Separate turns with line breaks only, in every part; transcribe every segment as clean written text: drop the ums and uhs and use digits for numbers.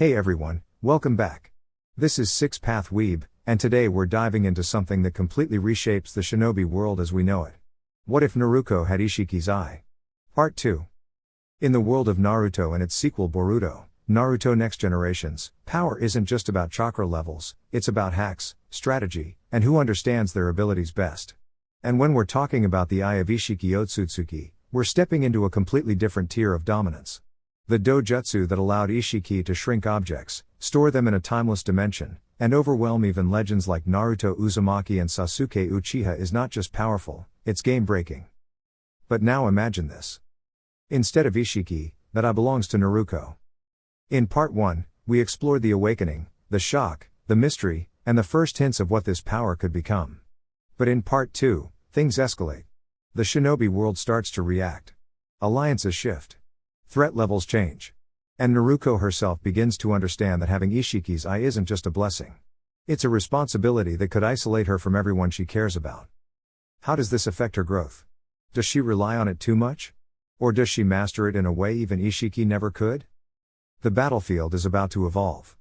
Hey everyone, welcome back. This is Six Path Weeb, and today we're diving into something that completely reshapes the shinobi world as we know it. What if Naruko had Isshiki's eye? Part 2. In the world of Naruto and its sequel Boruto, Naruto Next Generations, power isn't just about chakra levels, it's about hacks, strategy, and who understands their abilities best. And when we're talking about the eye of Isshiki Otsutsuki, we're stepping into a completely different tier of dominance. The dojutsu that allowed Isshiki to shrink objects, store them in a timeless dimension, and overwhelm even legends like Naruto Uzumaki and Sasuke Uchiha is not just powerful, it's game-breaking. But now imagine this. Instead of Isshiki, that eye belongs to Naruko. In Part 1, we explored the awakening, the shock, the mystery, and the first hints of what this power could become. But in Part 2, things escalate. The shinobi world starts to react. Alliances shift. Threat levels change. And Naruko herself begins to understand that having Ishiki's eye isn't just a blessing. It's a responsibility that could isolate her from everyone she cares about. How does this affect her growth? Does she rely on it too much? Or does she master it in a way even Isshiki never could? The battlefield is about to evolve.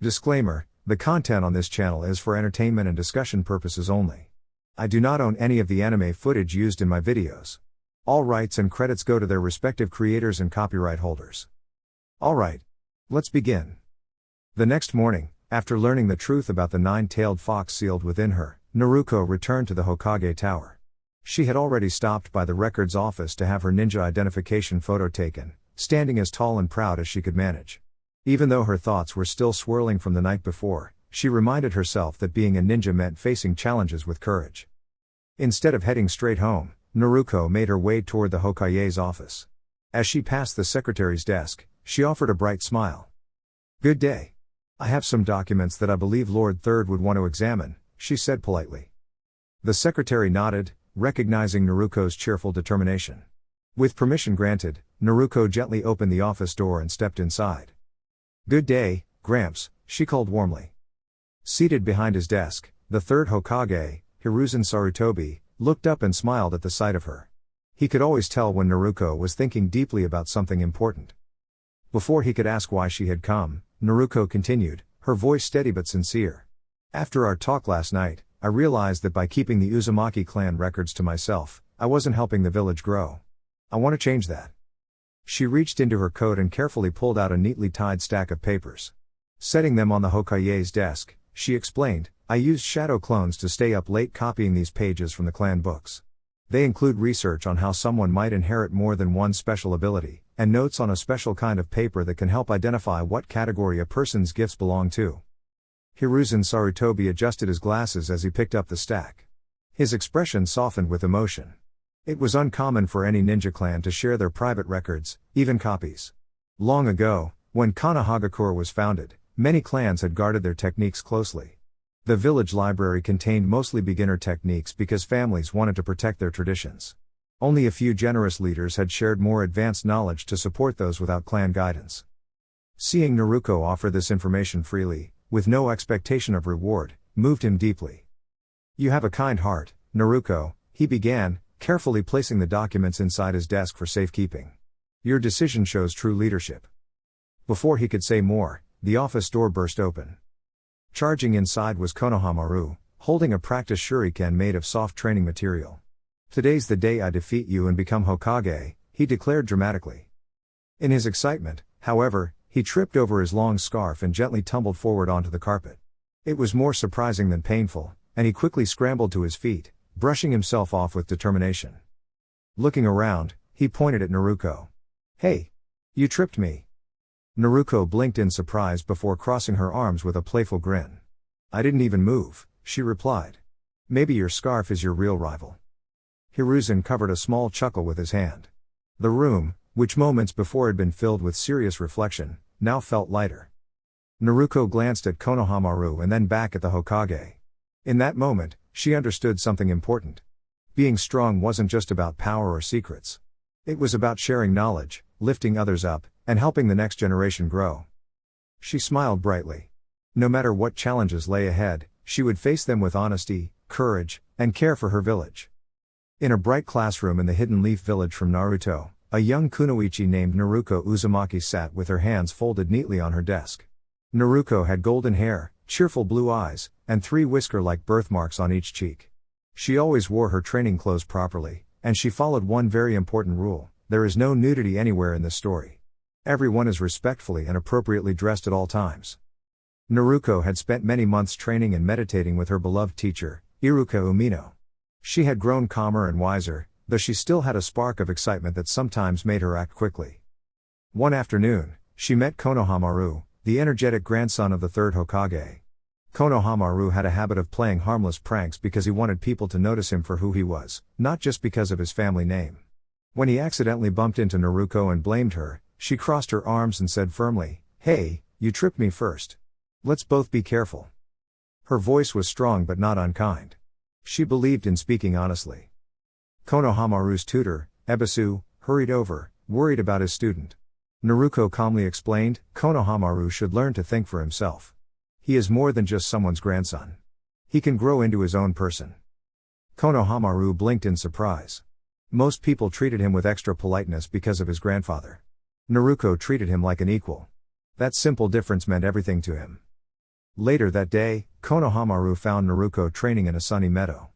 Disclaimer: the content on this channel is for entertainment and discussion purposes only. I do not own any of the anime footage used in my videos. All rights and credits go to their respective creators and copyright holders. Alright. Let's begin. The next morning, after learning the truth about the nine-tailed fox sealed within her, Naruko returned to the Hokage Tower. She had already stopped by the records office to have her ninja identification photo taken, standing as tall and proud as she could manage. Even though her thoughts were still swirling from the night before, she reminded herself that being a ninja meant facing challenges with courage. Instead of heading straight home, Naruko made her way toward the Hokage's office. As she passed the secretary's desk, she offered a bright smile. "Good day. I have some documents that I believe Lord Third would want to examine," she said politely. The secretary nodded, recognizing Naruko's cheerful determination. With permission granted, Naruko gently opened the office door and stepped inside. "Good day, Gramps," she called warmly. Seated behind his desk, the third Hokage, Hiruzen Sarutobi, looked up and smiled at the sight of her. He could always tell when Naruko was thinking deeply about something important. Before he could ask why she had come, Naruko continued, her voice steady but sincere. "After our talk last night, I realized that by keeping the Uzumaki clan records to myself, I wasn't helping the village grow. I want to change that." She reached into her coat and carefully pulled out a neatly tied stack of papers. Setting them on the Hokage's desk, she explained, "I used shadow clones to stay up late copying these pages from the clan books. They include research on how someone might inherit more than one special ability, and notes on a special kind of paper that can help identify what category a person's gifts belong to." Hiruzen Sarutobi adjusted his glasses as he picked up the stack. His expression softened with emotion. It was uncommon for any ninja clan to share their private records, even copies. Long ago, when Konohagakure was founded, many clans had guarded their techniques closely. The village library contained mostly beginner techniques because families wanted to protect their traditions. Only a few generous leaders had shared more advanced knowledge to support those without clan guidance. Seeing Naruko offer this information freely, with no expectation of reward, moved him deeply. "You have a kind heart, Naruko," he began, carefully placing the documents inside his desk for safekeeping. "Your decision shows true leadership." Before he could say more, the office door burst open. Charging inside was Konohamaru, holding a practice shuriken made of soft training material. "Today's the day I defeat you and become Hokage," he declared dramatically. In his excitement, however, he tripped over his long scarf and gently tumbled forward onto the carpet. It was more surprising than painful, and he quickly scrambled to his feet, brushing himself off with determination. Looking around, he pointed at Naruko. "Hey! You tripped me." Naruko blinked in surprise before crossing her arms with a playful grin. "I didn't even move," she replied. "Maybe your scarf is your real rival." Hiruzen covered a small chuckle with his hand. The room, which moments before had been filled with serious reflection, now felt lighter. Naruko glanced at Konohamaru and then back at the Hokage. In that moment, she understood something important. Being strong wasn't just about power or secrets. It was about sharing knowledge, lifting others up, and helping the next generation grow. She smiled brightly. No matter what challenges lay ahead, she would face them with honesty, courage, and care for her village. In a bright classroom in the Hidden Leaf village from Naruto, A young kunoichi named Naruko Uzumaki sat with her hands folded neatly on her desk. Naruko had golden hair, cheerful blue eyes, and 3 whisker-like birthmarks on each cheek. She always wore her training clothes properly, and she followed one very important rule: there is no nudity anywhere in this story. Everyone is respectfully and appropriately dressed at all times. Naruko had spent many months training and meditating with her beloved teacher, Iruka Umino. She had grown calmer and wiser, though she still had a spark of excitement that sometimes made her act quickly. One afternoon, she met Konohamaru, the energetic grandson of the 3rd Hokage. Konohamaru had a habit of playing harmless pranks because he wanted people to notice him for who he was, not just because of his family name. When he accidentally bumped into Naruko and blamed her, she crossed her arms and said firmly, "Hey, you tripped me first. Let's both be careful." Her voice was strong but not unkind. She believed in speaking honestly. Konohamaru's tutor, Ebisu, hurried over, worried about his student. Naruko calmly explained, "Konohamaru should learn to think for himself. He is more than just someone's grandson. He can grow into his own person." Konohamaru blinked in surprise. Most people treated him with extra politeness because of his grandfather. Naruko treated him like an equal. That simple difference meant everything to him. Later that day, Konohamaru found Naruko training in a sunny meadow.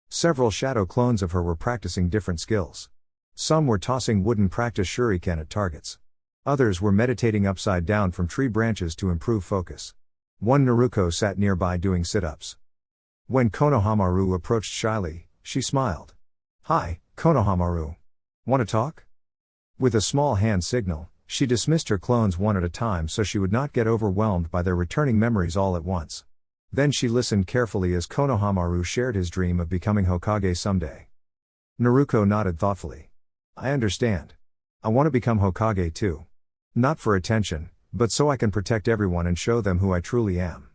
Several shadow clones of her were practicing different skills. Some were tossing wooden practice shuriken at targets. Others were meditating upside down from tree branches to improve focus. One Naruko sat nearby doing sit-ups. When Konohamaru approached shyly, she smiled. "Hi, Konohamaru. Want to talk?" With a small hand signal, she dismissed her clones one at a time so she would not get overwhelmed by their returning memories all at once. Then she listened carefully as Konohamaru shared his dream of becoming Hokage someday. Naruko nodded thoughtfully. "I understand. I want to become Hokage too. Not for attention, but so I can protect everyone and show them who I truly am."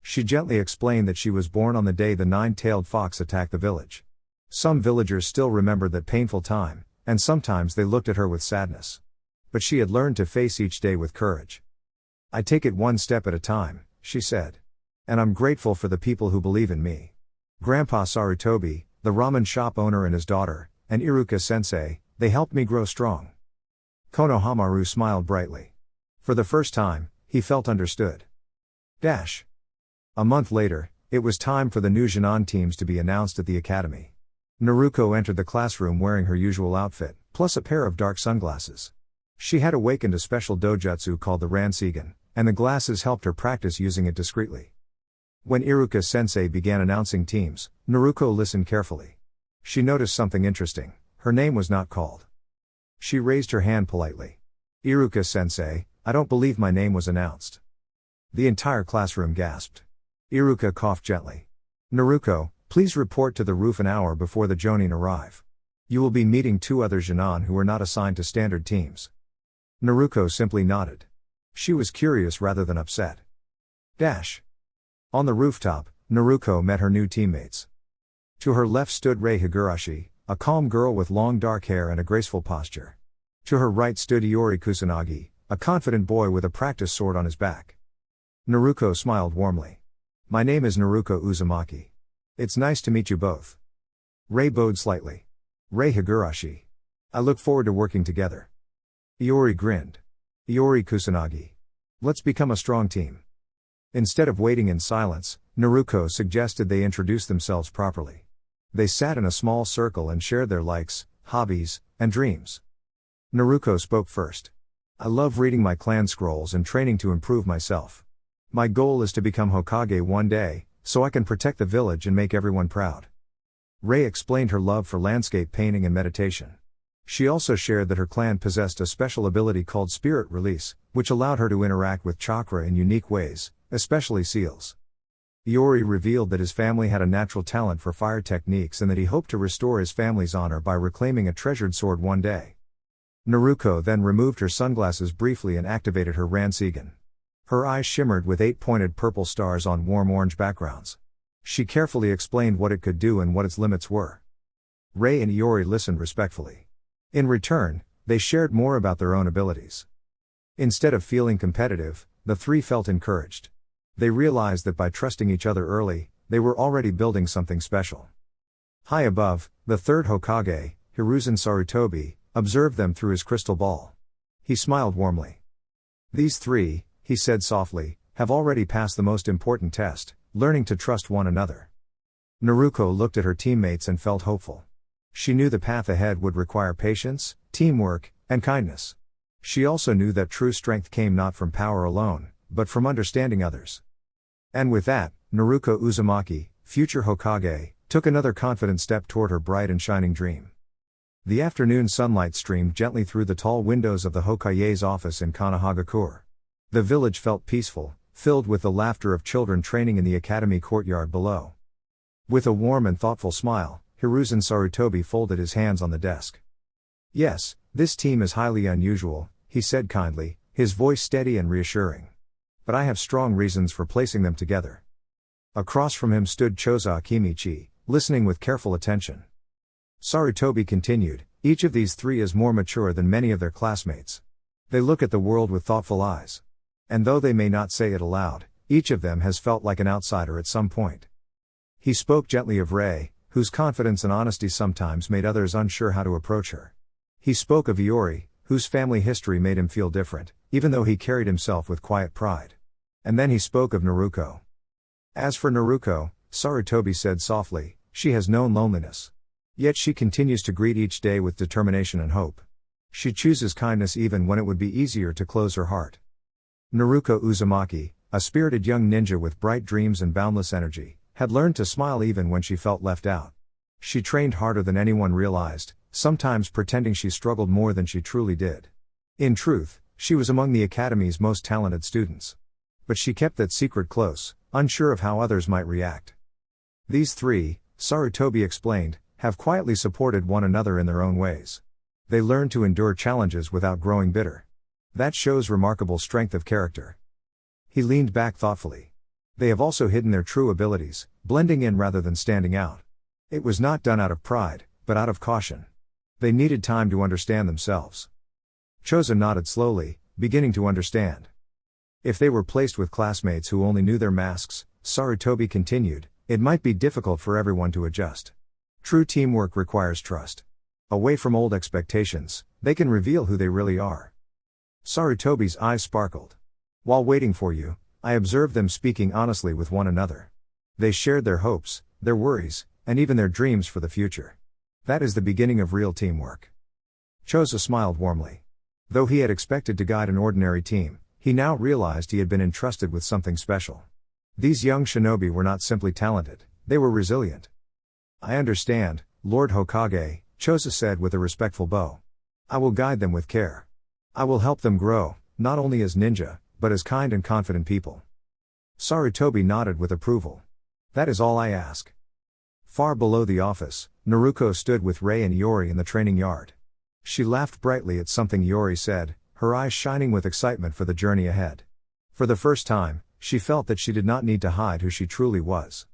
She gently explained that she was born on the day the 9-tailed fox attacked the village. Some villagers still remembered that painful time, and sometimes they looked at her with sadness. But she had learned to face each day with courage. "I take it one step at a time," she said. "And I'm grateful for the people who believe in me. Grandpa Sarutobi, the ramen shop owner and his daughter, and Iruka-sensei, they helped me grow strong." Konohamaru smiled brightly. For the first time, he felt understood. A month later, it was time for the new Jinan teams to be announced at the academy. Naruko entered the classroom wearing her usual outfit, plus a pair of dark sunglasses. She had awakened a special dojutsu called the Ransigen, and the glasses helped her practice using it discreetly. When Iruka-sensei began announcing teams, Naruko listened carefully. She noticed something interesting: her name was not called. She raised her hand politely. "Iruka-sensei, I don't believe my name was announced." The entire classroom gasped. Iruka coughed gently. "Naruko, please report to the roof an hour before the Jonin arrive. You will be meeting 2 other Jinan who are not assigned to standard teams." Naruko simply nodded. She was curious rather than upset. On the rooftop, Naruko met her new teammates. To her left stood Rei Higurashi, a calm girl with long dark hair and a graceful posture. To her right stood Iori Kusanagi, a confident boy with a practice sword on his back. Naruko smiled warmly. "My name is Naruko Uzumaki. It's nice to meet you both." Rei bowed slightly. "Rei Higurashi. I look forward to working together." Iori grinned. "Iori Kusanagi. Let's become a strong team." Instead of waiting in silence, Naruko suggested they introduce themselves properly. They sat in a small circle and shared their likes, hobbies, and dreams. Naruko spoke first. "I love reading my clan scrolls and training to improve myself. My goal is to become Hokage one day, so I can protect the village and make everyone proud." Rei explained her love for landscape painting and meditation. She also shared that her clan possessed a special ability called Spirit Release, which allowed her to interact with chakra in unique ways, especially seals. Iori revealed that his family had a natural talent for fire techniques and that he hoped to restore his family's honor by reclaiming a treasured sword one day. Naruko then removed her sunglasses briefly and activated her Ransigen. Her eyes shimmered with 8-pointed purple stars on warm orange backgrounds. She carefully explained what it could do and what its limits were. Rei and Iori listened respectfully. In return, they shared more about their own abilities. Instead of feeling competitive, the 3 felt encouraged. They realized that by trusting each other early, they were already building something special. High above, the 3rd Hokage, Hiruzen Sarutobi, observed them through his crystal ball. He smiled warmly. These three, he said softly, have already passed the most important test, learning to trust one another. Naruko looked at her teammates and felt hopeful. She knew the path ahead would require patience, teamwork, and kindness. She also knew that true strength came not from power alone, but from understanding others. And with that, Naruko Uzumaki, future Hokage, took another confident step toward her bright and shining dream. The afternoon sunlight streamed gently through the tall windows of the Hokage's office in Kanahagakure. The village felt peaceful, filled with the laughter of children training in the academy courtyard below. With a warm and thoughtful smile, Hiruzen Sarutobi folded his hands on the desk. "Yes, this team is highly unusual," he said kindly, his voice steady and reassuring. "But I have strong reasons for placing them together." Across from him stood Choza Akimichi, listening with careful attention. Sarutobi continued, "Each of these three is more mature than many of their classmates. They look at the world with thoughtful eyes. And though they may not say it aloud, each of them has felt like an outsider at some point." He spoke gently of Rei, whose confidence and honesty sometimes made others unsure how to approach her. He spoke of Iori, whose family history made him feel different, even though he carried himself with quiet pride. And then he spoke of Naruko. "As for Naruko," Sarutobi said softly, "she has known loneliness. Yet she continues to greet each day with determination and hope. She chooses kindness even when it would be easier to close her heart." Naruko Uzumaki, a spirited young ninja with bright dreams and boundless energy, had learned to smile even when she felt left out. She trained harder than anyone realized, sometimes pretending she struggled more than she truly did. In truth, she was among the academy's most talented students. But she kept that secret close, unsure of how others might react. These three, Sarutobi explained, have quietly supported one another in their own ways. They learned to endure challenges without growing bitter. That shows remarkable strength of character. He leaned back thoughtfully. They have also hidden their true abilities, blending in rather than standing out. It was not done out of pride, but out of caution. They needed time to understand themselves. Choza nodded slowly, beginning to understand. If they were placed with classmates who only knew their masks, Sarutobi continued, it might be difficult for everyone to adjust. True teamwork requires trust. Away from old expectations, they can reveal who they really are. Sarutobi's eyes sparkled. "While waiting for you, I observed them speaking honestly with one another. They shared their hopes, their worries, and even their dreams for the future. That is the beginning of real teamwork." Choza smiled warmly. Though he had expected to guide an ordinary team, he now realized he had been entrusted with something special. These young shinobi were not simply talented, they were resilient. "I understand, Lord Hokage," Choza said with a respectful bow. "I will guide them with care. I will help them grow, not only as ninja, but as kind and confident people." Sarutobi nodded with approval. "That is all I ask." Far below the office, Naruko stood with Rei and Iori in the training yard. She laughed brightly at something Iori said, her eyes shining with excitement for the journey ahead. For the first time, she felt that she did not need to hide who she truly was.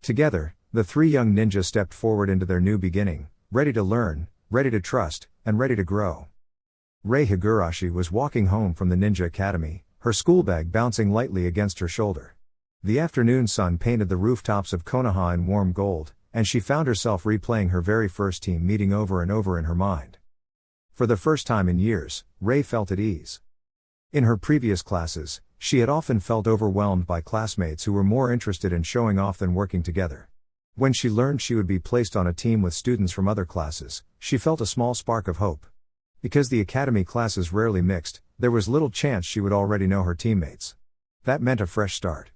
Together, the three young ninjas stepped forward into their new beginning, ready to learn, ready to trust, and ready to grow. Rei Higurashi was walking home from the Ninja Academy, her school bag bouncing lightly against her shoulder. The afternoon sun painted the rooftops of Konoha in warm gold, and she found herself replaying her very first team meeting over and over in her mind. For the first time in years, Rei felt at ease. In her previous classes, she had often felt overwhelmed by classmates who were more interested in showing off than working together. When she learned she would be placed on a team with students from other classes, she felt a small spark of hope. Because the academy classes rarely mixed, there was little chance she would already know her teammates. That meant a fresh start.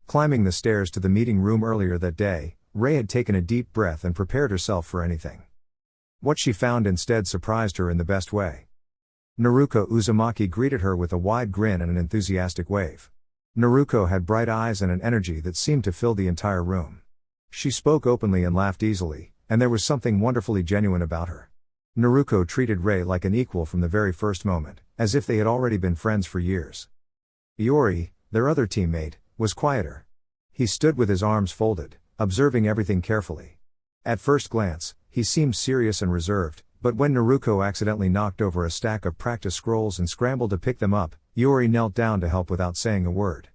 Climbing the stairs to the meeting room earlier that day, Rei had taken a deep breath and prepared herself for anything. What she found instead surprised her in the best way. Naruko Uzumaki greeted her with a wide grin and an enthusiastic wave. Naruko had bright eyes and an energy that seemed to fill the entire room. She spoke openly and laughed easily, and there was something wonderfully genuine about her. Naruko treated Rei like an equal from the very first moment, as if they had already been friends for years. Iori, their other teammate, was quieter. He stood with his arms folded, observing everything carefully. At first glance, he seemed serious and reserved, but when Naruko accidentally knocked over a stack of practice scrolls and scrambled to pick them up, Iori knelt down to help without saying a word.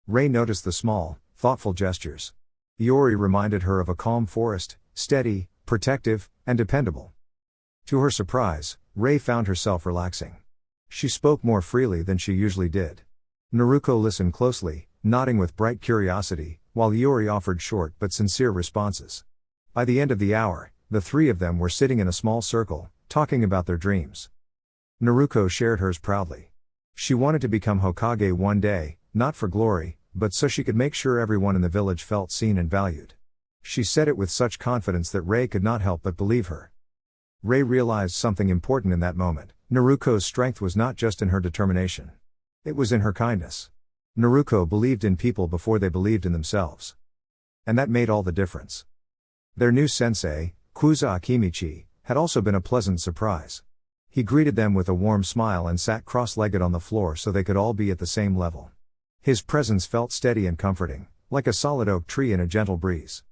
Rei noticed the small, thoughtful gestures. Iori reminded her of a calm forest, steady, protective, and dependable. To her surprise, Rei found herself relaxing. She spoke more freely than she usually did. Naruko listened closely, nodding with bright curiosity, while Iori offered short but sincere responses. By the end of the hour, the three of them were sitting in a small circle, talking about their dreams. Naruko shared hers proudly. She wanted to become Hokage one day, not for glory, but so she could make sure everyone in the village felt seen and valued. She said it with such confidence that Rei could not help but believe her. Rei realized something important in that moment. Naruko's strength was not just in her determination. It was in her kindness. Naruko believed in people before they believed in themselves. And that made all the difference. Their new sensei, Kuza Akimichi, had also been a pleasant surprise. He greeted them with a warm smile and sat cross-legged on the floor so they could all be at the same level. His presence felt steady and comforting, like a solid oak tree in a gentle breeze.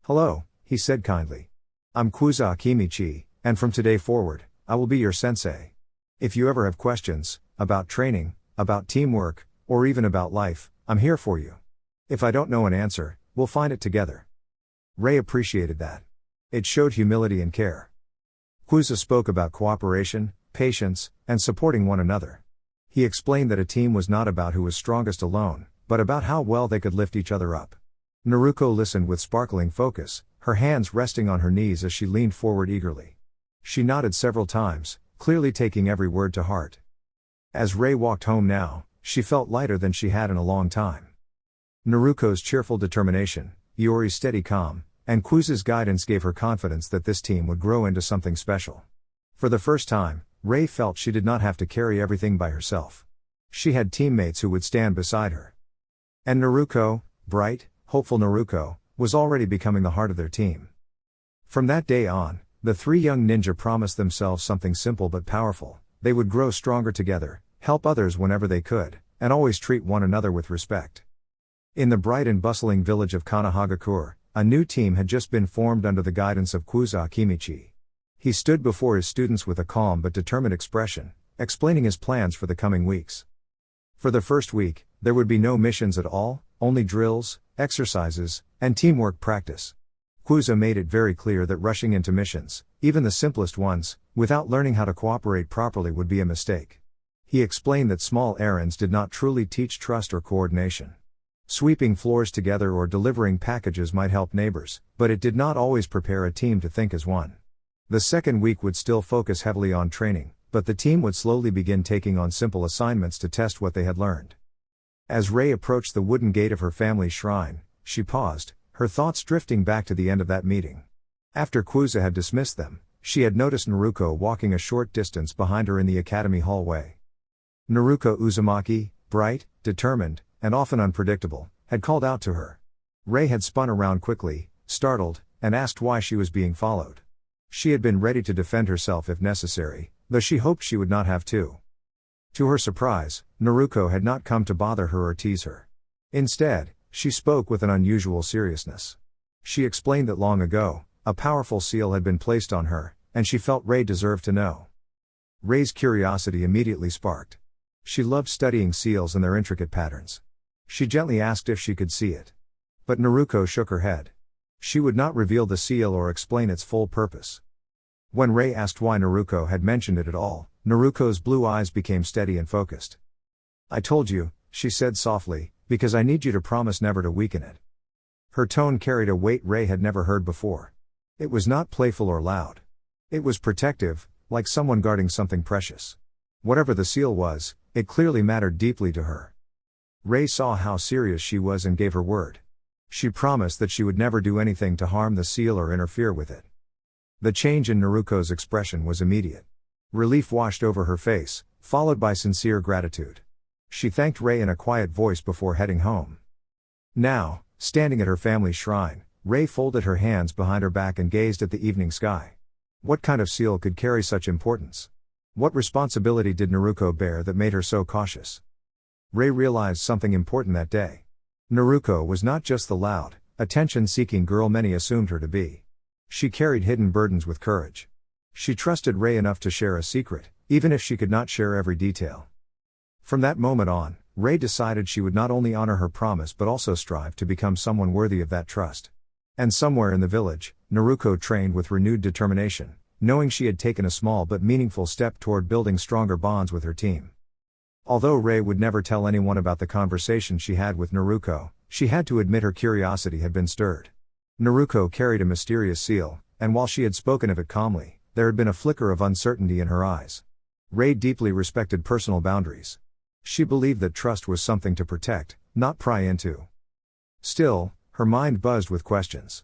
"Hello," he said kindly. "I'm Kuza Akimichi, and from today forward, I will be your sensei. If you ever have questions, about training, about teamwork, or even about life, I'm here for you. If I don't know an answer, we'll find it together." Rei appreciated that. It showed humility and care. Kuza spoke about cooperation, patience, and supporting one another. He explained that a team was not about who was strongest alone, but about how well they could lift each other up. Naruko listened with sparkling focus, her hands resting on her knees as she leaned forward eagerly. She nodded several times, clearly taking every word to heart. As Rei walked home now, she felt lighter than she had in a long time. Naruko's cheerful determination, Iori's steady calm, and Kuza's guidance gave her confidence that this team would grow into something special. For the first time, Rei felt she did not have to carry everything by herself. She had teammates who would stand beside her. And Naruko, bright, hopeful Naruko, was already becoming the heart of their team. From that day on, the three young ninja promised themselves something simple but powerful. They would grow stronger together, help others whenever they could, and always treat one another with respect. In the bright and bustling village of Kanahagakure, a new team had just been formed under the guidance of Kuza Akimichi. He stood before his students with a calm but determined expression, explaining his plans for the coming weeks. For the first week, there would be no missions at all, only drills, exercises, and teamwork practice. Kuza made it very clear that rushing into missions, even the simplest ones, without learning how to cooperate properly would be a mistake. He explained that small errands did not truly teach trust or coordination. Sweeping floors together or delivering packages might help neighbors, but it did not always prepare a team to think as one. The second week would still focus heavily on training, but the team would slowly begin taking on simple assignments to test what they had learned. As Rei approached the wooden gate of her family's shrine, she paused, her thoughts drifting back to the end of that meeting. After Kuza had dismissed them, she had noticed Naruko walking a short distance behind her in the academy hallway. Naruko Uzumaki, bright, determined, and often unpredictable, had called out to her. Rei had spun around quickly, startled, and asked why she was being followed. She had been ready to defend herself if necessary, though she hoped she would not have to. To her surprise, Naruko had not come to bother her or tease her. Instead, she spoke with an unusual seriousness. She explained that long ago, a powerful seal had been placed on her, and she felt Rei deserved to know. Rei's curiosity immediately sparked. She loved studying seals and their intricate patterns. She gently asked if she could see it. But Naruko shook her head. She would not reveal the seal or explain its full purpose. When Rei asked why Naruko had mentioned it at all, Naruko's blue eyes became steady and focused. "I told you," she said softly, "because I need you to promise never to weaken it." Her tone carried a weight Rei had never heard before. It was not playful or loud. It was protective, like someone guarding something precious. Whatever the seal was, it clearly mattered deeply to her. Rei saw how serious she was and gave her word. She promised that she would never do anything to harm the seal or interfere with it. The change in Naruko's expression was immediate. Relief washed over her face, followed by sincere gratitude. She thanked Rei in a quiet voice before heading home. Now, standing at her family's shrine, Rei folded her hands behind her back and gazed at the evening sky. What kind of seal could carry such importance? What responsibility did Naruko bear that made her so cautious? Rei realized something important that day. Naruko was not just the loud, attention-seeking girl many assumed her to be. She carried hidden burdens with courage. She trusted Rei enough to share a secret, even if she could not share every detail. From that moment on, Rei decided she would not only honor her promise but also strive to become someone worthy of that trust. And somewhere in the village, Naruko trained with renewed determination, knowing she had taken a small but meaningful step toward building stronger bonds with her team. Although Rei would never tell anyone about the conversation she had with Naruko, she had to admit her curiosity had been stirred. Naruko carried a mysterious seal, and while she had spoken of it calmly, there had been a flicker of uncertainty in her eyes. Rei deeply respected personal boundaries. She believed that trust was something to protect, not pry into. Still, her mind buzzed with questions.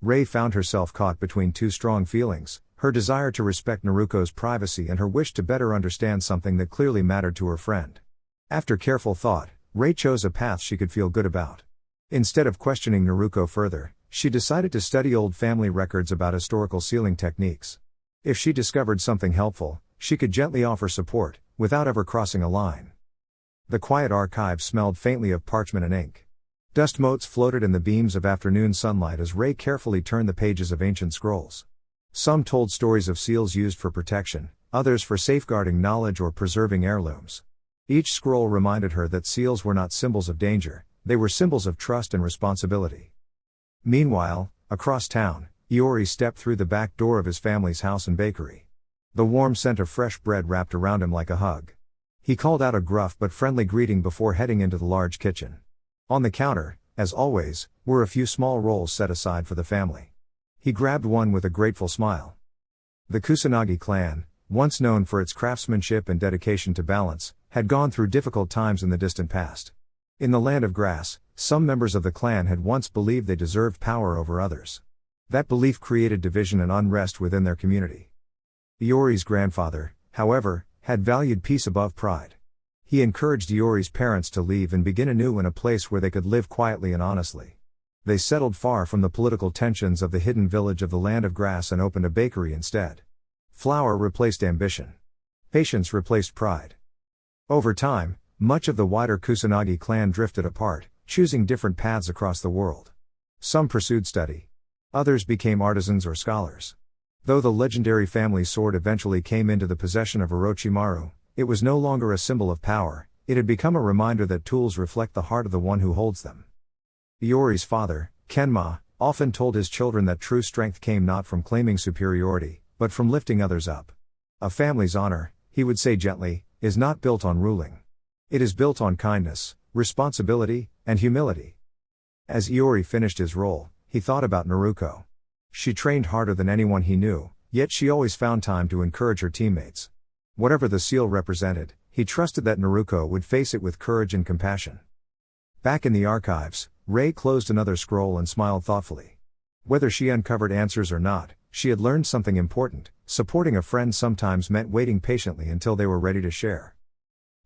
Rei found herself caught between two strong feelings: her desire to respect Naruko's privacy and her wish to better understand something that clearly mattered to her friend. After careful thought, Rei chose a path she could feel good about. Instead of questioning Naruko further, she decided to study old family records about historical sealing techniques. If she discovered something helpful, she could gently offer support, without ever crossing a line. The quiet archive smelled faintly of parchment and ink. Dust motes floated in the beams of afternoon sunlight as Rei carefully turned the pages of ancient scrolls. Some told stories of seals used for protection, others for safeguarding knowledge or preserving heirlooms. Each scroll reminded her that seals were not symbols of danger, they were symbols of trust and responsibility. Meanwhile, across town, Iori stepped through the back door of his family's house and bakery. The warm scent of fresh bread wrapped around him like a hug. He called out a gruff but friendly greeting before heading into the large kitchen. On the counter, as always, were a few small rolls set aside for the family. He grabbed one with a grateful smile. The Kusanagi clan, once known for its craftsmanship and dedication to balance, had gone through difficult times in the distant past. In the land of grass, some members of the clan had once believed they deserved power over others. That belief created division and unrest within their community. Iori's grandfather, however, had valued peace above pride. He encouraged Iori's parents to leave and begin anew in a place where they could live quietly and honestly. They settled far from the political tensions of the hidden village of the land of grass and opened a bakery instead. Flour replaced ambition. Patience replaced pride. Over time, much of the wider Kusanagi clan drifted apart, choosing different paths across the world. Some pursued study. Others became artisans or scholars. Though the legendary family sword eventually came into the possession of Orochimaru, it was no longer a symbol of power, it had become a reminder that tools reflect the heart of the one who holds them. Iori's father, Kenma, often told his children that true strength came not from claiming superiority, but from lifting others up. A family's honor, he would say gently, is not built on ruling. It is built on kindness, responsibility, and humility. As Iori finished his role, he thought about Naruko. She trained harder than anyone he knew, yet she always found time to encourage her teammates. Whatever the seal represented, he trusted that Naruko would face it with courage and compassion. Back in the archives, Rei closed another scroll and smiled thoughtfully. Whether she uncovered answers or not, she had learned something important: supporting a friend sometimes meant waiting patiently until they were ready to share.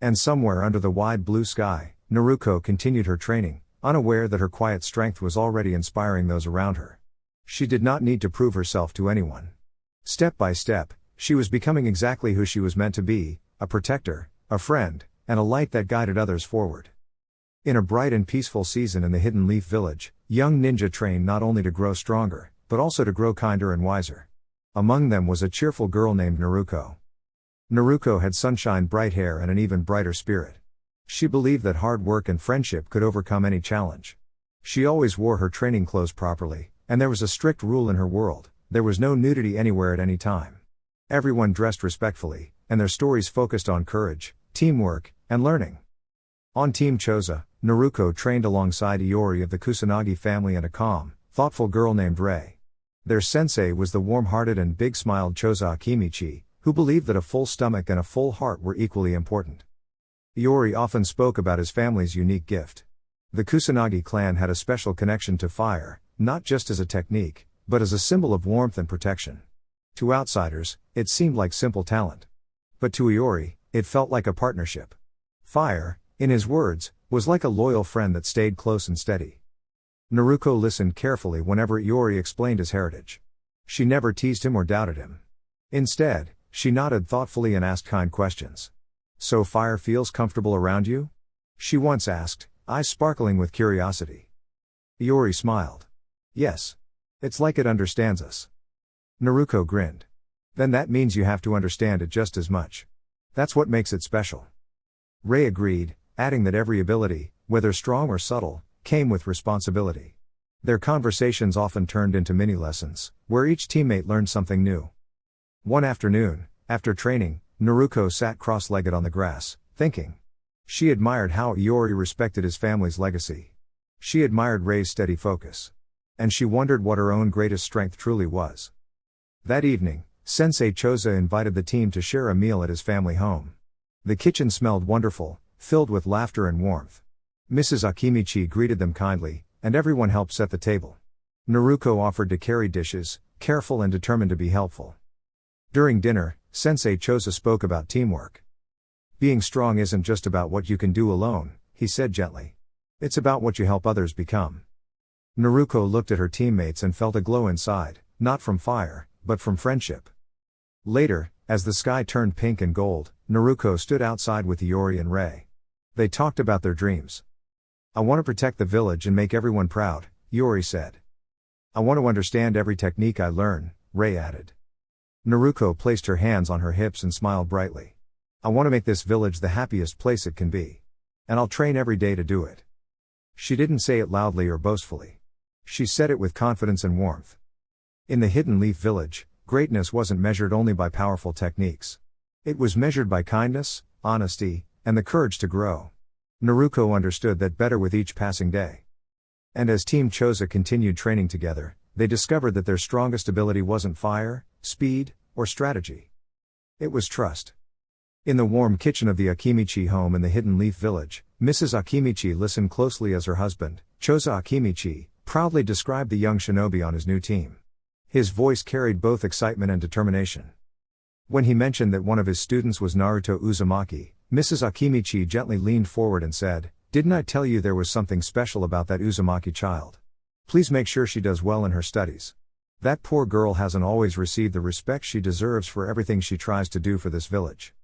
And somewhere under the wide blue sky, Naruko continued her training, unaware that her quiet strength was already inspiring those around her. She did not need to prove herself to anyone. Step by step, she was becoming exactly who she was meant to be: a protector, a friend, and a light that guided others forward. In a bright and peaceful season in the Hidden Leaf Village, young ninja trained not only to grow stronger, but also to grow kinder and wiser. Among them was a cheerful girl named Naruko. Naruko had sunshine-bright hair and an even brighter spirit. She believed that hard work and friendship could overcome any challenge. She always wore her training clothes properly, and there was a strict rule in her world: there was no nudity anywhere at any time. Everyone dressed respectfully, and their stories focused on courage, teamwork, and learning. On Team Choza, Naruko trained alongside Iori of the Kusanagi family and a calm, thoughtful girl named Rei. Their sensei was the warm-hearted and big-smiled Choza Akimichi, who believed that a full stomach and a full heart were equally important. Iori often spoke about his family's unique gift. The Kusanagi clan had a special connection to fire, not just as a technique, but as a symbol of warmth and protection. To outsiders, it seemed like simple talent. But to Iori, it felt like a partnership. Fire, in his words, was like a loyal friend that stayed close and steady. Naruko listened carefully whenever Iori explained his heritage. She never teased him or doubted him. Instead, she nodded thoughtfully and asked kind questions. "So fire feels comfortable around you?" she once asked, eyes sparkling with curiosity. Iori smiled. "Yes. It's like it understands us." Naruko grinned. "Then that means you have to understand it just as much. That's what makes it special." Rei agreed, adding that every ability, whether strong or subtle, came with responsibility. Their conversations often turned into mini-lessons, where each teammate learned something new. One afternoon, after training, Naruko sat cross-legged on the grass, thinking. She admired how Iori respected his family's legacy. She admired Rei's steady focus. And she wondered what her own greatest strength truly was. That evening, Sensei Choza invited the team to share a meal at his family home. The kitchen smelled wonderful, filled with laughter and warmth. Mrs. Akimichi greeted them kindly, and everyone helped set the table. Naruko offered to carry dishes, careful and determined to be helpful. During dinner, Sensei Choza spoke about teamwork. Being strong isn't just about what you can do alone, he said gently. It's about what you help others become. Naruko looked at her teammates and felt a glow inside, not from fire, but from friendship. Later, as the sky turned pink and gold, Naruko stood outside with Iori and Rei. They talked about their dreams. I want to protect the village and make everyone proud, Iori said. I want to understand every technique I learn, Rei added. Naruko placed her hands on her hips and smiled brightly. I want to make this village the happiest place it can be. And I'll train every day to do it. She didn't say it loudly or boastfully. She said it with confidence and warmth. In the Hidden Leaf Village, greatness wasn't measured only by powerful techniques. It was measured by kindness, honesty, and the courage to grow. Naruko understood that better with each passing day. And as Team Choza continued training together, they discovered that their strongest ability wasn't fire, speed, or strategy. It was trust. In the warm kitchen of the Akimichi home in the Hidden Leaf Village, Mrs. Akimichi listened closely as her husband, Choza Akimichi, proudly described the young shinobi on his new team. His voice carried both excitement and determination. When he mentioned that one of his students was Naruto Uzumaki, Mrs. Akimichi gently leaned forward and said, "Didn't I tell you there was something special about that Uzumaki child? Please make sure she does well in her studies. That poor girl hasn't always received the respect she deserves for everything she tries to do for this village."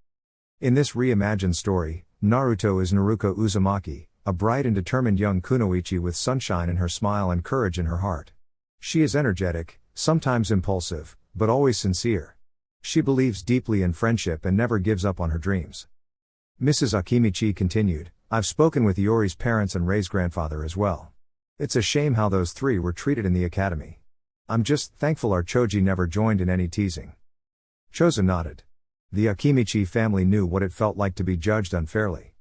In this reimagined story, Naruto is Naruko Uzumaki, a bright and determined young kunoichi with sunshine in her smile and courage in her heart. She is energetic, sometimes impulsive, but always sincere. She believes deeply in friendship and never gives up on her dreams. Mrs. Akimichi continued, "I've spoken with Iori's parents and Rei's grandfather as well. It's a shame how those three were treated in the academy. I'm just thankful our Choji never joined in any teasing." Choza nodded. The Akimichi family knew what it felt like to be judged unfairly.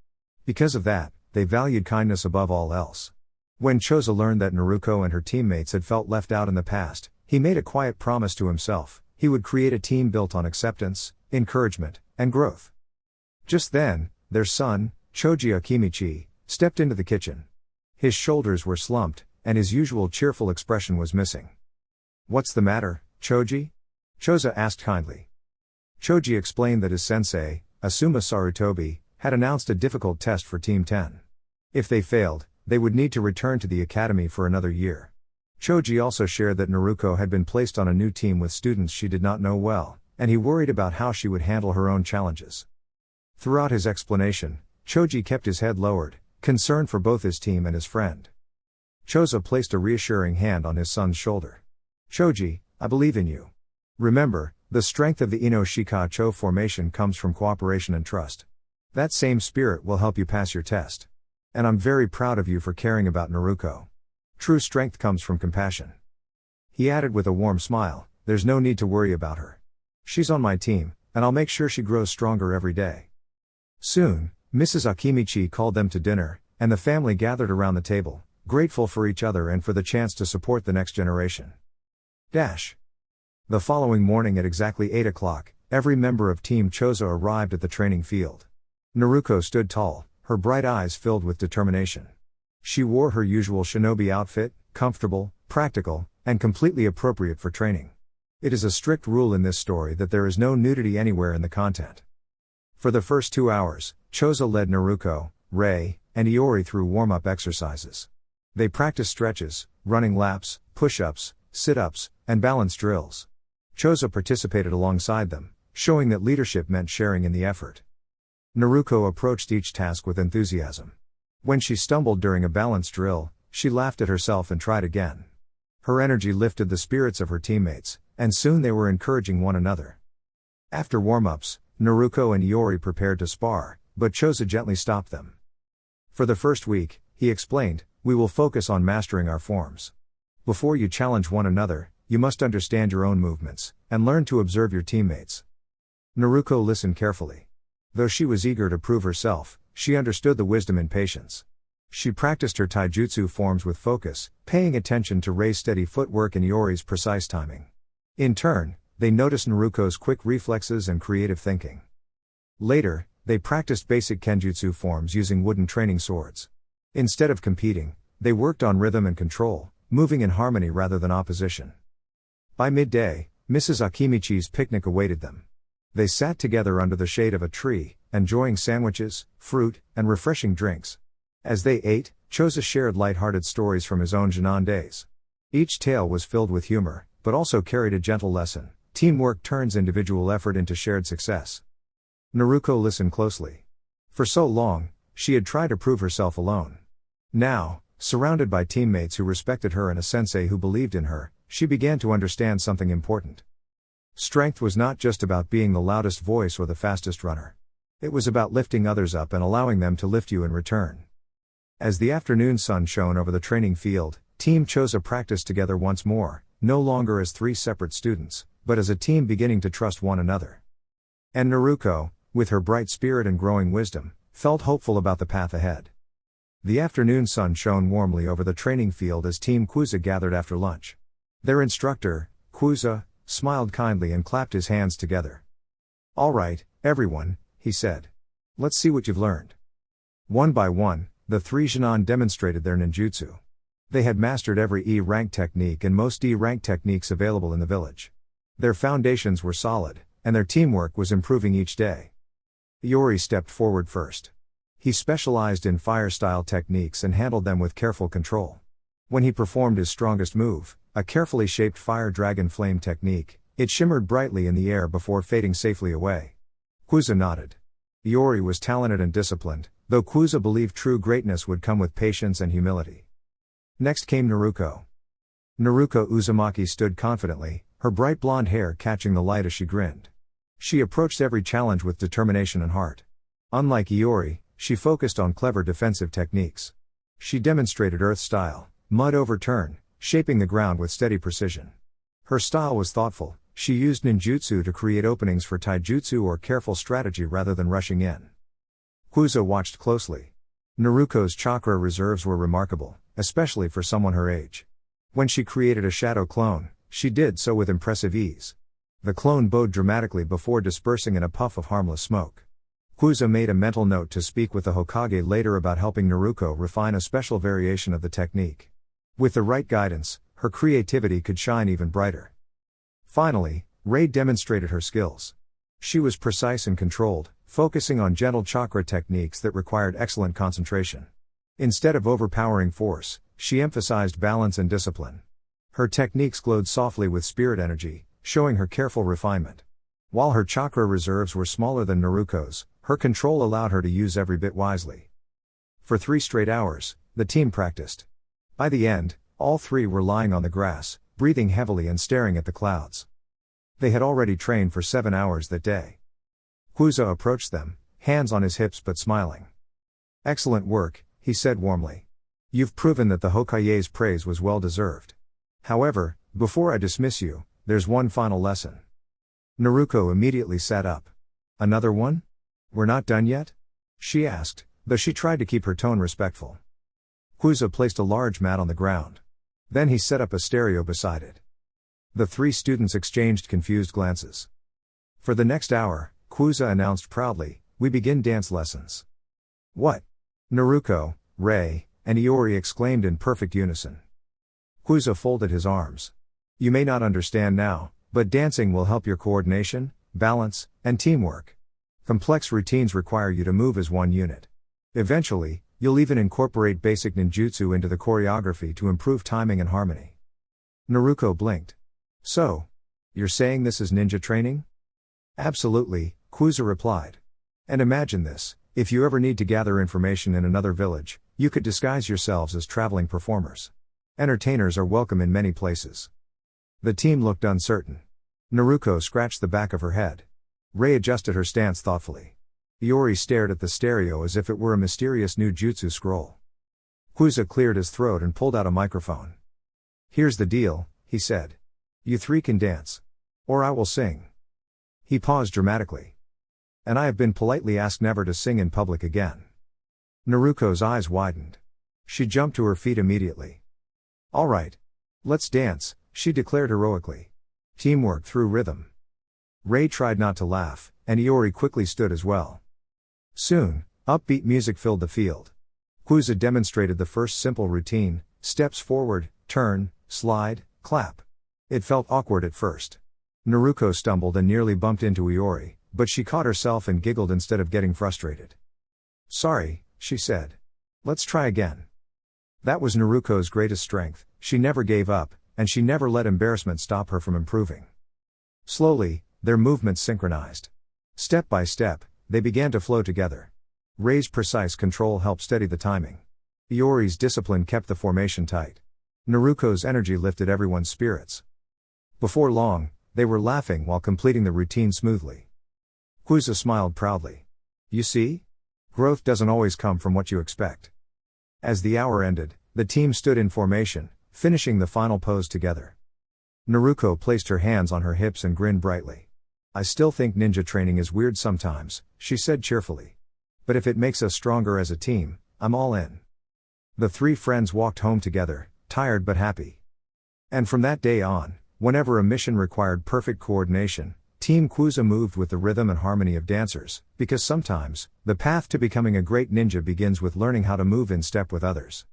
Because of that, they valued kindness above all else. When Choza learned that Naruko and her teammates had felt left out in the past, he made a quiet promise to himself: he would create a team built on acceptance, encouragement, and growth. Just then, their son, Choji Akimichi, stepped into the kitchen. His shoulders were slumped, and his usual cheerful expression was missing. "What's the matter, Choji?" Choza asked kindly. Choji explained that his sensei, Asuma Sarutobi, had announced a difficult test for Team 10. If they failed, they would need to return to the academy for another year. Choji also shared that Naruko had been placed on a new team with students she did not know well, and he worried about how she would handle her own challenges. Throughout his explanation, Choji kept his head lowered, concerned for both his team and his friend. Choza placed a reassuring hand on his son's shoulder. "Choji, I believe in you. Remember, the strength of the Ino-Shika-Cho formation comes from cooperation and trust. That same spirit will help you pass your test. And I'm very proud of you for caring about Naruko. True strength comes from compassion." He added with a warm smile, "There's no need to worry about her. She's on my team, and I'll make sure she grows stronger every day." Soon, Mrs. Akimichi called them to dinner, and the family gathered around the table, grateful for each other and for the chance to support the next generation. The following morning at exactly 8 o'clock, every member of Team Choza arrived at the training field. Naruko stood tall, her bright eyes filled with determination. She wore her usual shinobi outfit, comfortable, practical, and completely appropriate for training. It is a strict rule in this story that there is no nudity anywhere in the content. For the first 2 hours, Choza led Naruko, Rei, and Iori through warm-up exercises. They practiced stretches, running laps, push-ups, sit-ups, and balance drills. Choza participated alongside them, showing that leadership meant sharing in the effort. Naruko approached each task with enthusiasm. When she stumbled during a balance drill, she laughed at herself and tried again. Her energy lifted the spirits of her teammates, and soon they were encouraging one another. After warm-ups, Naruko and Iori prepared to spar, but Choza gently stopped them. "For the first week," he explained, "we will focus on mastering our forms. Before you challenge one another, you must understand your own movements, and learn to observe your teammates. Naruko listened carefully. Though she was eager to prove herself, she understood the wisdom and patience. She practiced her taijutsu forms with focus, paying attention to Rei's steady footwork and Iori's precise timing. In turn, they noticed Naruko's quick reflexes and creative thinking. Later, they practiced basic kenjutsu forms using wooden training swords. Instead of competing, they worked on rhythm and control, moving in harmony rather than opposition. By midday, Mrs. Akimichi's picnic awaited them. They sat together under the shade of a tree, enjoying sandwiches, fruit, and refreshing drinks. As they ate, Choza shared light-hearted stories from his own Jinan days. Each tale was filled with humor, but also carried a gentle lesson: teamwork turns individual effort into shared success. Naruko listened closely. For so long, she had tried to prove herself alone. Now, surrounded by teammates who respected her and a sensei who believed in her, she began to understand something important. Strength was not just about being the loudest voice or the fastest runner. It was about lifting others up and allowing them to lift you in return. As the afternoon sun shone over the training field, Team Choza practiced together once more, no longer as three separate students, but as a team beginning to trust one another. And Naruko, with her bright spirit and growing wisdom, felt hopeful about the path ahead. The afternoon sun shone warmly over the training field as Team Kwuza gathered after lunch. Their instructor, Kwuza, smiled kindly and clapped his hands together. "All right, everyone," he said. "Let's see what you've learned." One by one, the three Jinan demonstrated their ninjutsu. They had mastered every E-rank technique and most D-rank techniques available in the village. Their foundations were solid, and their teamwork was improving each day. Iori stepped forward first. He specialized in fire-style techniques and handled them with careful control. When he performed his strongest move, a carefully shaped fire dragon flame technique, it shimmered brightly in the air before fading safely away. Kwuza nodded. Iori was talented and disciplined, though Kwuza believed true greatness would come with patience and humility. Next came Naruko. Naruko Uzumaki stood confidently, her bright blonde hair catching the light as she grinned. She approached every challenge with determination and heart. Unlike Iori, she focused on clever defensive techniques. She demonstrated earth style, mud overturn, shaping the ground with steady precision. Her style was thoughtful. She used ninjutsu to create openings for taijutsu or careful strategy rather than rushing in. Kwuza watched closely. Naruko's chakra reserves were remarkable, especially for someone her age. When she created a shadow clone, she did so with impressive ease. The clone bowed dramatically before dispersing in a puff of harmless smoke. Kwuza made a mental note to speak with the Hokage later about helping Naruko refine a special variation of the technique. With the right guidance, her creativity could shine even brighter. Finally, Rei demonstrated her skills. She was precise and controlled, focusing on gentle chakra techniques that required excellent concentration. Instead of overpowering force, she emphasized balance and discipline. Her techniques glowed softly with spirit energy, showing her careful refinement. While her chakra reserves were smaller than Naruko's, her control allowed her to use every bit wisely. For 3 straight hours, the team practiced. By the end, all three were lying on the grass, breathing heavily and staring at the clouds. They had already trained for 7 hours that day. Kwuza approached them, hands on his hips but smiling. "Excellent work," he said warmly. "You've proven that the Hokage's praise was well deserved. However, before I dismiss you, there's one final lesson." Naruko immediately sat up. "Another one? We're not done yet?" she asked, though she tried to keep her tone respectful. Kwuza placed a large mat on the ground. Then he set up a stereo beside it. The 3 students exchanged confused glances. For the next hour, Kwuza announced proudly, "We begin dance lessons." "What?" Naruko, Rei, and Iori exclaimed in perfect unison. Kwuza folded his arms. "You may not understand now, but dancing will help your coordination, balance, and teamwork. Complex routines require you to move as one unit. Eventually, you'll even incorporate basic ninjutsu into the choreography to improve timing and harmony." Naruko blinked. "So, you're saying this is ninja training?" "Absolutely," Kwuza replied. "And imagine this, if you ever need to gather information in another village, you could disguise yourselves as traveling performers. Entertainers are welcome in many places." The team looked uncertain. Naruko scratched the back of her head. Rei adjusted her stance thoughtfully. Iori stared at the stereo as if it were a mysterious new jutsu scroll. Kwuza cleared his throat and pulled out a microphone. "Here's the deal," he said. You three can dance. Or I will sing. He paused dramatically. And I have been politely asked never to sing in public again. Naruko's eyes widened. She jumped to her feet immediately. All right. Let's dance, she declared heroically. Teamwork through rhythm. Rei tried not to laugh, and Iori quickly stood as well. Soon, upbeat music filled the field. Kuza demonstrated the first simple routine: steps forward, turn, slide, clap. It felt awkward at first. Naruko stumbled and nearly bumped into Iori, but she caught herself and giggled instead of getting frustrated. Sorry, she said. Let's try again. That was Naruko's greatest strength. She never gave up, and she never let embarrassment stop her from improving. Slowly, their movements synchronized. Step by step, they began to flow together. Rei's precise control helped steady the timing. Iori's discipline kept the formation tight. Naruko's energy lifted everyone's spirits. Before long, they were laughing while completing the routine smoothly. Kuza smiled proudly. You see? Growth doesn't always come from what you expect. As the hour ended, the team stood in formation, finishing the final pose together. Naruko placed her hands on her hips and grinned brightly. I still think ninja training is weird sometimes, she said cheerfully. But if it makes us stronger as a team, I'm all in. The three friends walked home together, tired but happy. And from that day on, whenever a mission required perfect coordination, Team Kuza moved with the rhythm and harmony of dancers, because sometimes, the path to becoming a great ninja begins with learning how to move in step with others.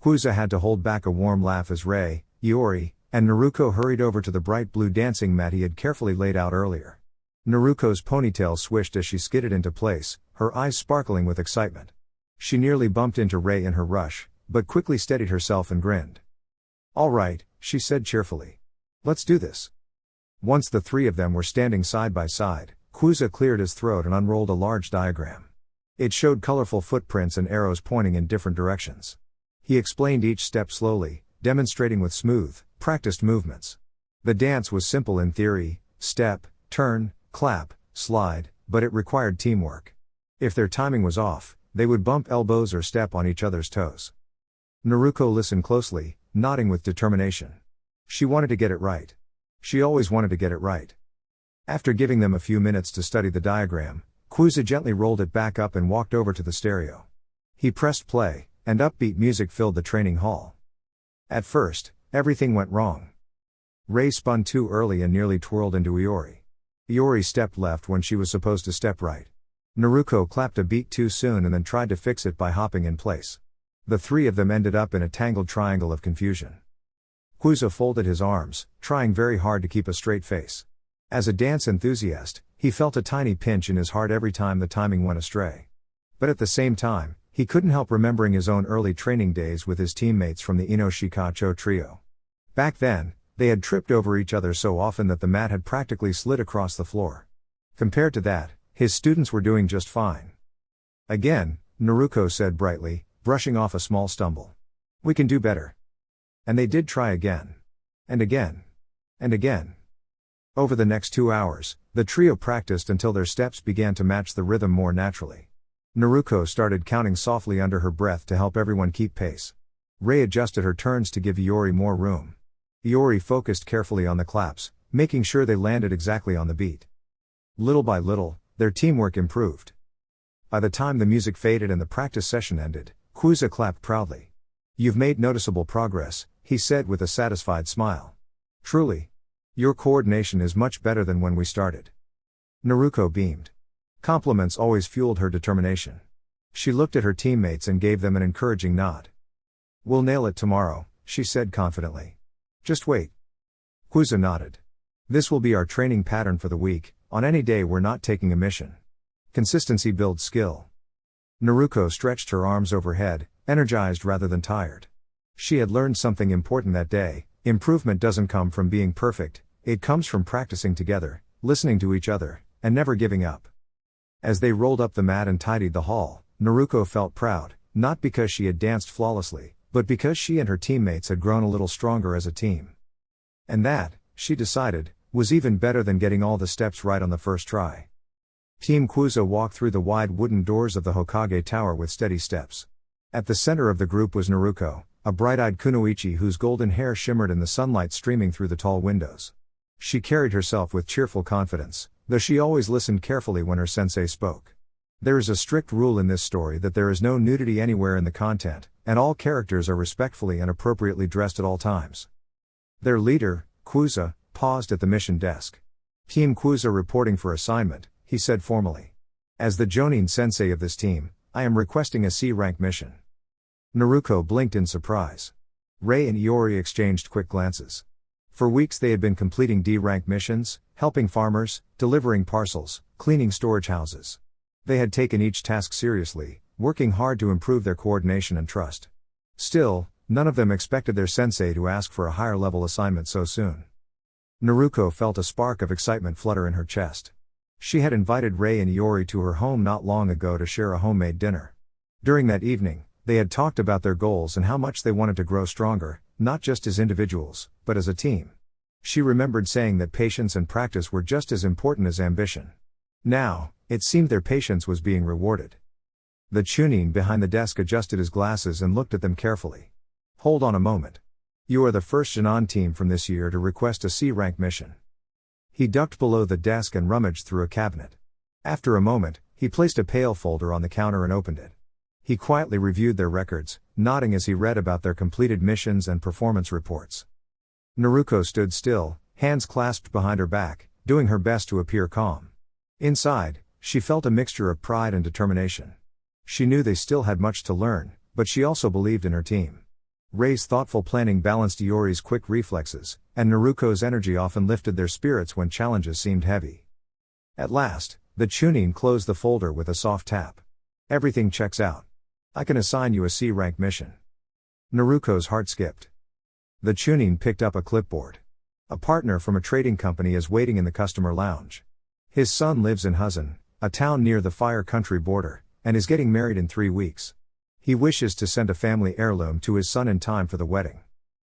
Kuza had to hold back a warm laugh as Rei, Iori, and Naruko hurried over to the bright blue dancing mat he had carefully laid out earlier. Naruko's ponytail swished as she skidded into place, her eyes sparkling with excitement. She nearly bumped into Rei in her rush, but quickly steadied herself and grinned. All right, she said cheerfully. Let's do this. Once the three of them were standing side by side, Kuza cleared his throat and unrolled a large diagram. It showed colorful footprints and arrows pointing in different directions. He explained each step slowly, demonstrating with smooth, practiced movements. The dance was simple in theory: step, turn, clap, slide, but it required teamwork. If their timing was off, they would bump elbows or step on each other's toes. Naruko listened closely, nodding with determination. She wanted to get it right. She always wanted to get it right. After giving them a few minutes to study the diagram, Kuza gently rolled it back up and walked over to the stereo. He pressed play, and upbeat music filled the training hall. At first, everything went wrong. Rei spun too early and nearly twirled into Iori. Iori stepped left when she was supposed to step right. Naruko clapped a beat too soon and then tried to fix it by hopping in place. The three of them ended up in a tangled triangle of confusion. Kuza folded his arms, trying very hard to keep a straight face. As a dance enthusiast, he felt a tiny pinch in his heart every time the timing went astray. But at the same time, he couldn't help remembering his own early training days with his teammates from the Inoshikacho trio. Back then, they had tripped over each other so often that the mat had practically slid across the floor. Compared to that, his students were doing just fine. Again, Naruko said brightly, brushing off a small stumble. We can do better. And they did try again. And again. And again. Over the next 2 hours, the trio practiced until their steps began to match the rhythm more naturally. Naruko started counting softly under her breath to help everyone keep pace. Rei adjusted her turns to give Iori more room. Iori focused carefully on the claps, making sure they landed exactly on the beat. Little by little, their teamwork improved. By the time the music faded and the practice session ended, Kuza clapped proudly. You've made noticeable progress, he said with a satisfied smile. Truly. Your coordination is much better than when we started. Naruko beamed. Compliments always fueled her determination. She looked at her teammates and gave them an encouraging nod. We'll nail it tomorrow, she said confidently. Just wait. Kuza nodded. This will be our training pattern for the week, on any day we're not taking a mission. Consistency builds skill. Naruko stretched her arms overhead, energized rather than tired. She had learned something important that day: improvement doesn't come from being perfect, it comes from practicing together, listening to each other, and never giving up. As they rolled up the mat and tidied the hall, Naruko felt proud, not because she had danced flawlessly, but because she and her teammates had grown a little stronger as a team. And that, she decided, was even better than getting all the steps right on the first try. Team Kuza walked through the wide wooden doors of the Hokage Tower with steady steps. At the center of the group was Naruko, a bright-eyed kunoichi whose golden hair shimmered in the sunlight streaming through the tall windows. She carried herself with cheerful confidence, though she always listened carefully when her sensei spoke. There is a strict rule in this story that there is no nudity anywhere in the content, and all characters are respectfully and appropriately dressed at all times. Their leader, Kuza, paused at the mission desk. Team Kuza reporting for assignment, he said formally. As the Jonin sensei of this team, I am requesting a C-rank mission. Naruko blinked in surprise. Rei and Iori exchanged quick glances. For weeks they had been completing D-rank missions, helping farmers, delivering parcels, cleaning storage houses. They had taken each task seriously, working hard to improve their coordination and trust. Still, none of them expected their sensei to ask for a higher-level assignment so soon. Naruko felt a spark of excitement flutter in her chest. She had invited Rei and Iori to her home not long ago to share a homemade dinner. During that evening, they had talked about their goals and how much they wanted to grow stronger, not just as individuals, but as a team. She remembered saying that patience and practice were just as important as ambition. Now, it seemed their patience was being rewarded. The Chunin behind the desk adjusted his glasses and looked at them carefully. Hold on a moment. You are the first Shinon team from this year to request a C-rank mission. He ducked below the desk and rummaged through a cabinet. After a moment, he placed a pale folder on the counter and opened it. He quietly reviewed their records, nodding as he read about their completed missions and performance reports. Naruko stood still, hands clasped behind her back, doing her best to appear calm. Inside, she felt a mixture of pride and determination. She knew they still had much to learn, but she also believed in her team. Rei's thoughtful planning balanced Iori's quick reflexes, and Naruko's energy often lifted their spirits when challenges seemed heavy. At last, the Chunin closed the folder with a soft tap. Everything checks out. I can assign you a C-rank mission. Naruko's heart skipped. The Chunin picked up a clipboard. A partner from a trading company is waiting in the customer lounge. His son lives in Huzan, a town near the Fire Country border, and is getting married in 3 weeks. He wishes to send a family heirloom to his son in time for the wedding.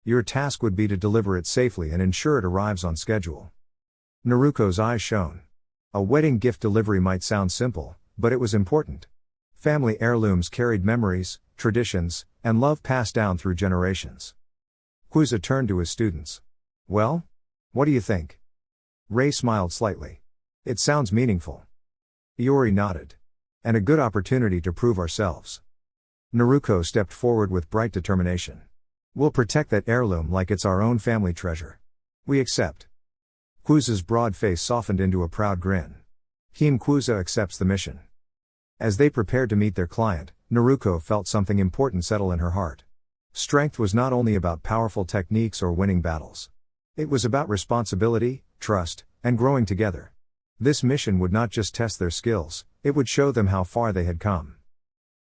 Your task would be to deliver it safely and ensure it arrives on schedule. Naruko's eyes shone. A wedding gift delivery might sound simple, but it was important. Family heirlooms carried memories, traditions, and love passed down through generations. Kuza turned to his students. Well? What do you think? Rei smiled slightly. It sounds meaningful. Iori nodded. And a good opportunity to prove ourselves. Naruko stepped forward with bright determination. We'll protect that heirloom like it's our own family treasure. We accept. Kuza's broad face softened into a proud grin. Team Kuza accepts the mission. As they prepared to meet their client, Naruko felt something important settle in her heart. Strength was not only about powerful techniques or winning battles. It was about responsibility, trust, and growing together. This mission would not just test their skills, it would show them how far they had come.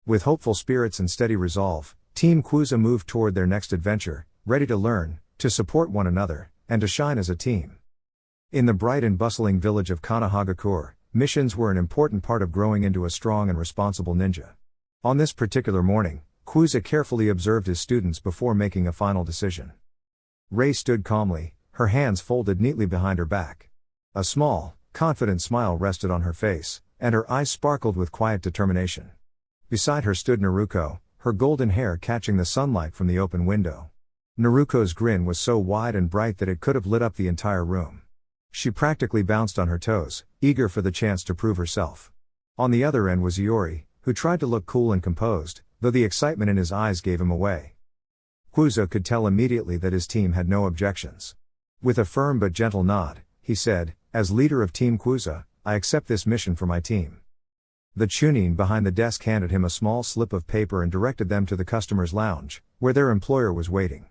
With hopeful spirits and steady resolve, Team Kuza moved toward their next adventure, ready to learn, to support one another, and to shine as a team. In the bright and bustling village of Kanahagakure, missions were an important part of growing into a strong and responsible ninja. On this particular morning, Kuza carefully observed his students before making a final decision. Rei stood calmly, her hands folded neatly behind her back. A small, confident smile rested on her face, and her eyes sparkled with quiet determination. Beside her stood Naruko, her golden hair catching the sunlight from the open window. Naruko's grin was so wide and bright that it could have lit up the entire room. She practically bounced on her toes, eager for the chance to prove herself. On the other end was Iori, who tried to look cool and composed, though the excitement in his eyes gave him away. Kuza could tell immediately that his team had no objections. With a firm but gentle nod, he said, as leader of Team Kuza, I accept this mission for my team. The Chunin behind the desk handed him a small slip of paper and directed them to the customer's lounge, where their employer was waiting.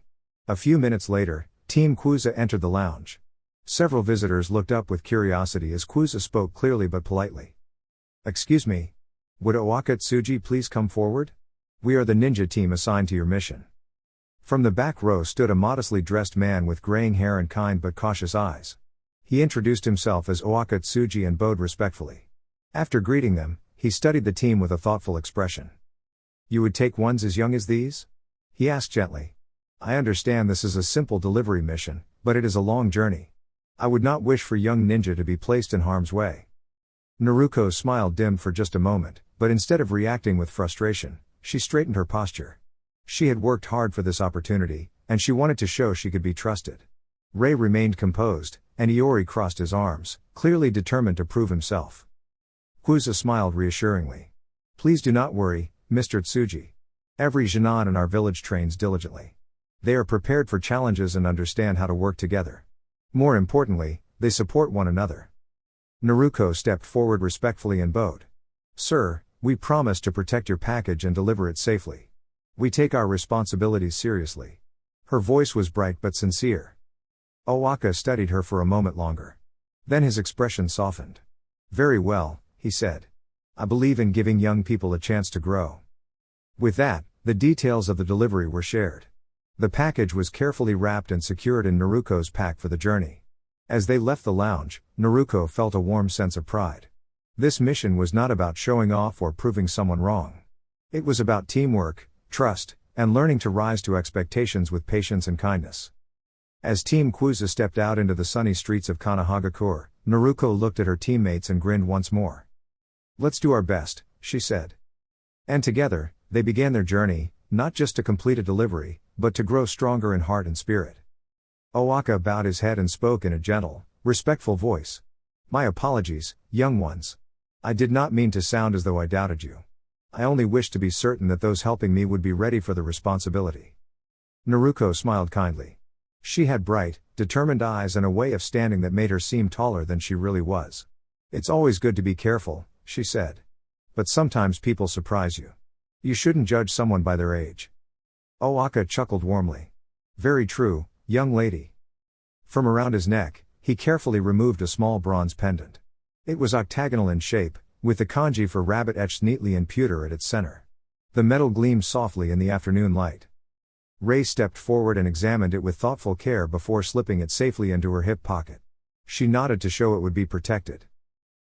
A few minutes later, Team Kuza entered the lounge. Several visitors looked up with curiosity as Kuza spoke clearly but politely. Excuse me. Would Owakatsuji please come forward? We are the ninja team assigned to your mission. From the back row stood a modestly dressed man with graying hair and kind but cautious eyes. He introduced himself as Owakatsuji and bowed respectfully. After greeting them, he studied the team with a thoughtful expression. You would take ones as young as these? He asked gently. I understand this is a simple delivery mission, but it is a long journey. I would not wish for young ninja to be placed in harm's way. Naruko's smile dimmed for just a moment, but instead of reacting with frustration, she straightened her posture. She had worked hard for this opportunity, and she wanted to show she could be trusted. Rei remained composed, and Iori crossed his arms, clearly determined to prove himself. Kuza smiled reassuringly. Please do not worry, Mr. Tsuji. Every genin in our village trains diligently. They are prepared for challenges and understand how to work together. More importantly, they support one another. Naruko stepped forward respectfully and bowed. Sir, we promise to protect your package and deliver it safely. We take our responsibilities seriously. Her voice was bright but sincere. Owaka studied her for a moment longer. Then his expression softened. Very well, he said. I believe in giving young people a chance to grow. With that, the details of the delivery were shared. The package was carefully wrapped and secured in Naruko's pack for the journey. As they left the lounge, Naruko felt a warm sense of pride. This mission was not about showing off or proving someone wrong. It was about teamwork, trust, and learning to rise to expectations with patience and kindness. As Team Kuza stepped out into the sunny streets of Kanahagakure, Naruko looked at her teammates and grinned once more. Let's do our best, she said. And together, they began their journey, not just to complete a delivery, but to grow stronger in heart and spirit. Owaka bowed his head and spoke in a gentle, respectful voice. My apologies, young ones. I did not mean to sound as though I doubted you. I only wished to be certain that those helping me would be ready for the responsibility. Naruko smiled kindly. She had bright, determined eyes and a way of standing that made her seem taller than she really was. It's always good to be careful, she said. But sometimes people surprise you. You shouldn't judge someone by their age. Owaka chuckled warmly. Very true, young lady. From around his neck, he carefully removed a small bronze pendant. It was octagonal in shape, with the kanji for rabbit etched neatly in pewter at its center. The metal gleamed softly in the afternoon light. Rei stepped forward and examined it with thoughtful care before slipping it safely into her hip pocket. She nodded to show it would be protected.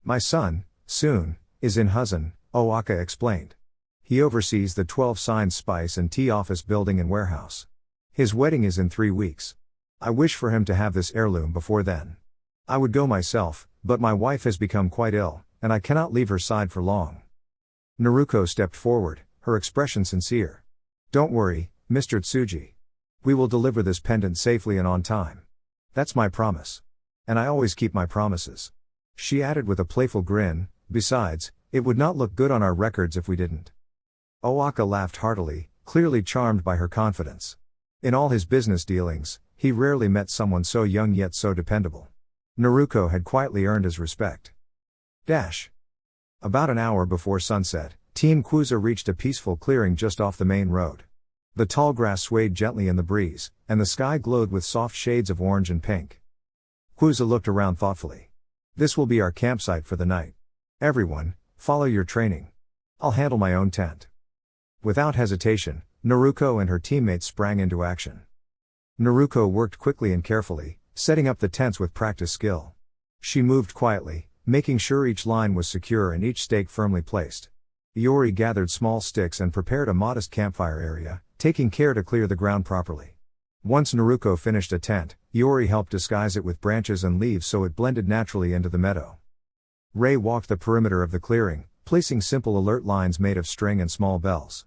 My son, soon, is in Huzan, Owaka explained. He oversees the 12 Signs Spice and Tea office building and warehouse. His wedding is in 3 weeks. I wish for him to have this heirloom before then. I would go myself, but my wife has become quite ill, and I cannot leave her side for long. Naruko stepped forward, her expression sincere. Don't worry, Mr. Tsuji. We will deliver this pendant safely and on time. That's my promise. And I always keep my promises. She added with a playful grin, besides, it would not look good on our records if we didn't. Owaka laughed heartily, clearly charmed by her confidence. In all his business dealings, he rarely met someone so young yet so dependable. Naruko had quietly earned his respect. About an hour before sunset, Team Kuza reached a peaceful clearing just off the main road. The tall grass swayed gently in the breeze, and the sky glowed with soft shades of orange and pink. Kuza looked around thoughtfully. This will be our campsite for the night. Everyone, follow your training. I'll handle my own tent. Without hesitation, Naruko and her teammates sprang into action. Naruko worked quickly and carefully, setting up the tents with practiced skill. She moved quietly, making sure each line was secure and each stake firmly placed. Iori gathered small sticks and prepared a modest campfire area, taking care to clear the ground properly. Once Naruko finished a tent, Iori helped disguise it with branches and leaves so it blended naturally into the meadow. Rei walked the perimeter of the clearing, placing simple alert lines made of string and small bells.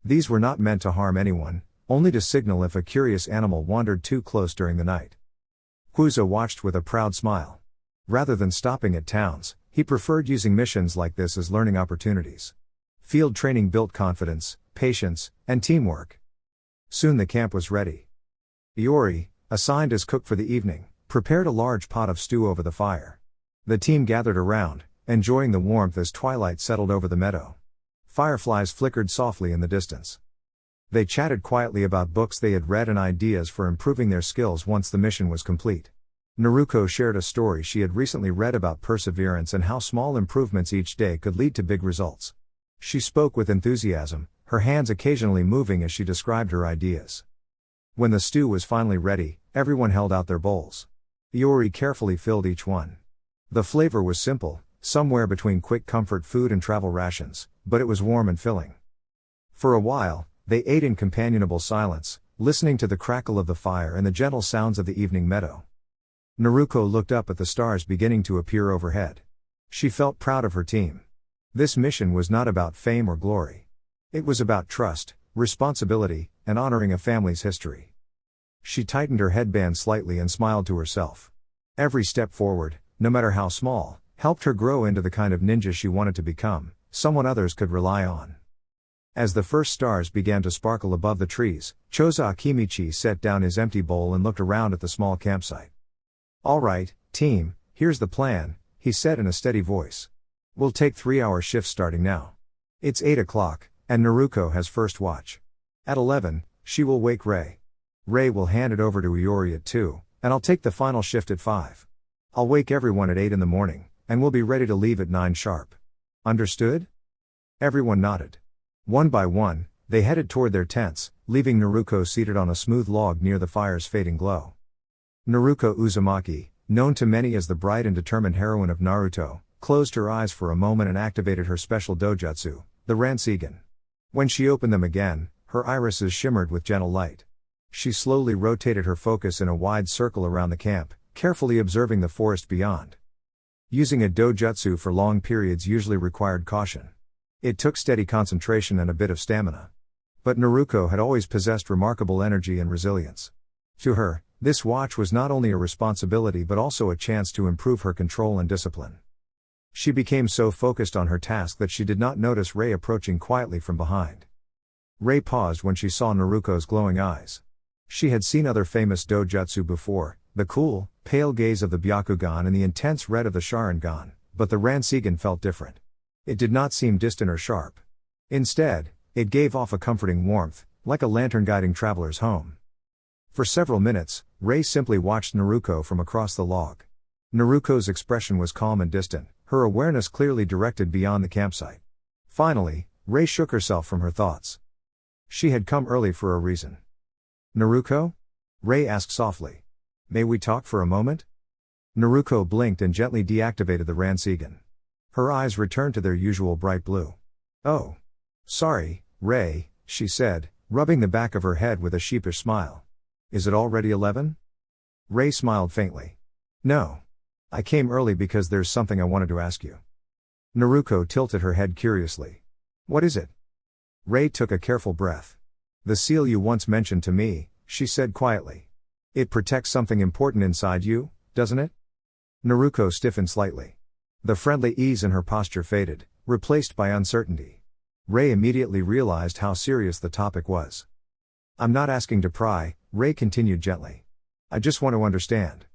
These were not meant to harm anyone, only to signal if a curious animal wandered too close during the night. Kuza watched with a proud smile. Rather than stopping at towns, he preferred using missions like this as learning opportunities. Field training built confidence, patience, and teamwork. Soon the camp was ready. Iori, assigned as cook for the evening, prepared a large pot of stew over the fire. The team gathered around, enjoying the warmth as twilight settled over the meadow. Fireflies flickered softly in the distance. They chatted quietly about books they had read and ideas for improving their skills once the mission was complete. Naruko shared a story she had recently read about perseverance and how small improvements each day could lead to big results. She spoke with enthusiasm, her hands occasionally moving as she described her ideas. When the stew was finally ready, everyone held out their bowls. Iori carefully filled each one. The flavor was simple, somewhere between quick comfort food and travel rations, but it was warm and filling. For a while, they ate in companionable silence, listening to the crackle of the fire and the gentle sounds of the evening meadow. Naruko looked up at the stars beginning to appear overhead. She felt proud of her team. This mission was not about fame or glory. It was about trust, responsibility, and honoring a family's history. She tightened her headband slightly and smiled to herself. Every step forward, no matter how small, helped her grow into the kind of ninja she wanted to become, someone others could rely on. As the first stars began to sparkle above the trees, Choza Akimichi set down his empty bowl and looked around at the small campsite. "All right, team, here's the plan," he said in a steady voice. "We'll take 3-hour shifts starting now. It's 8 o'clock, and Naruko has first watch. At 11, she will wake Rei. Rei will hand it over to Iori at 2, and I'll take the final shift at 5. I'll wake everyone at 8 in the morning, and we'll be ready to leave at 9 sharp. Understood?" Everyone nodded. One by one, they headed toward their tents, leaving Naruko seated on a smooth log near the fire's fading glow. Naruko Uzumaki, known to many as the bright and determined heroine of Naruto, closed her eyes for a moment and activated her special dojutsu, the Ransigen. When she opened them again, her irises shimmered with gentle light. She slowly rotated her focus in a wide circle around the camp, carefully observing the forest beyond. Using a dojutsu for long periods usually required caution. It took steady concentration and a bit of stamina. But Naruko had always possessed remarkable energy and resilience. To her, this watch was not only a responsibility but also a chance to improve her control and discipline. She became so focused on her task that she did not notice Rei approaching quietly from behind. Rei paused when she saw Naruko's glowing eyes. She had seen other famous dojutsu before, the cool, pale gaze of the Byakugan and the intense red of the Sharingan, but the Ransigen felt different. It did not seem distant or sharp. Instead, it gave off a comforting warmth, like a lantern guiding travelers home. For several minutes, Rei simply watched Naruko from across the log. Naruko's expression was calm and distant, her awareness clearly directed beyond the campsite. Finally, Rei shook herself from her thoughts. She had come early for a reason. "Naruko?" Rei asked softly. "May we talk for a moment?" Naruko blinked and gently deactivated the Ransigen. Her eyes returned to their usual bright blue. "Oh. Sorry, Rei," she said, rubbing the back of her head with a sheepish smile. "Is it already 11? Rei smiled faintly. "No. I came early because there's something I wanted to ask you." Naruko tilted her head curiously. "What is it?" Rei took a careful breath. "The seal you once mentioned to me," she said quietly. "It protects something important inside you, doesn't it?" Naruko stiffened slightly. The friendly ease in her posture faded, replaced by uncertainty. Rei immediately realized how serious the topic was. "I'm not asking to pry," Rei continued gently. "I just want to understand.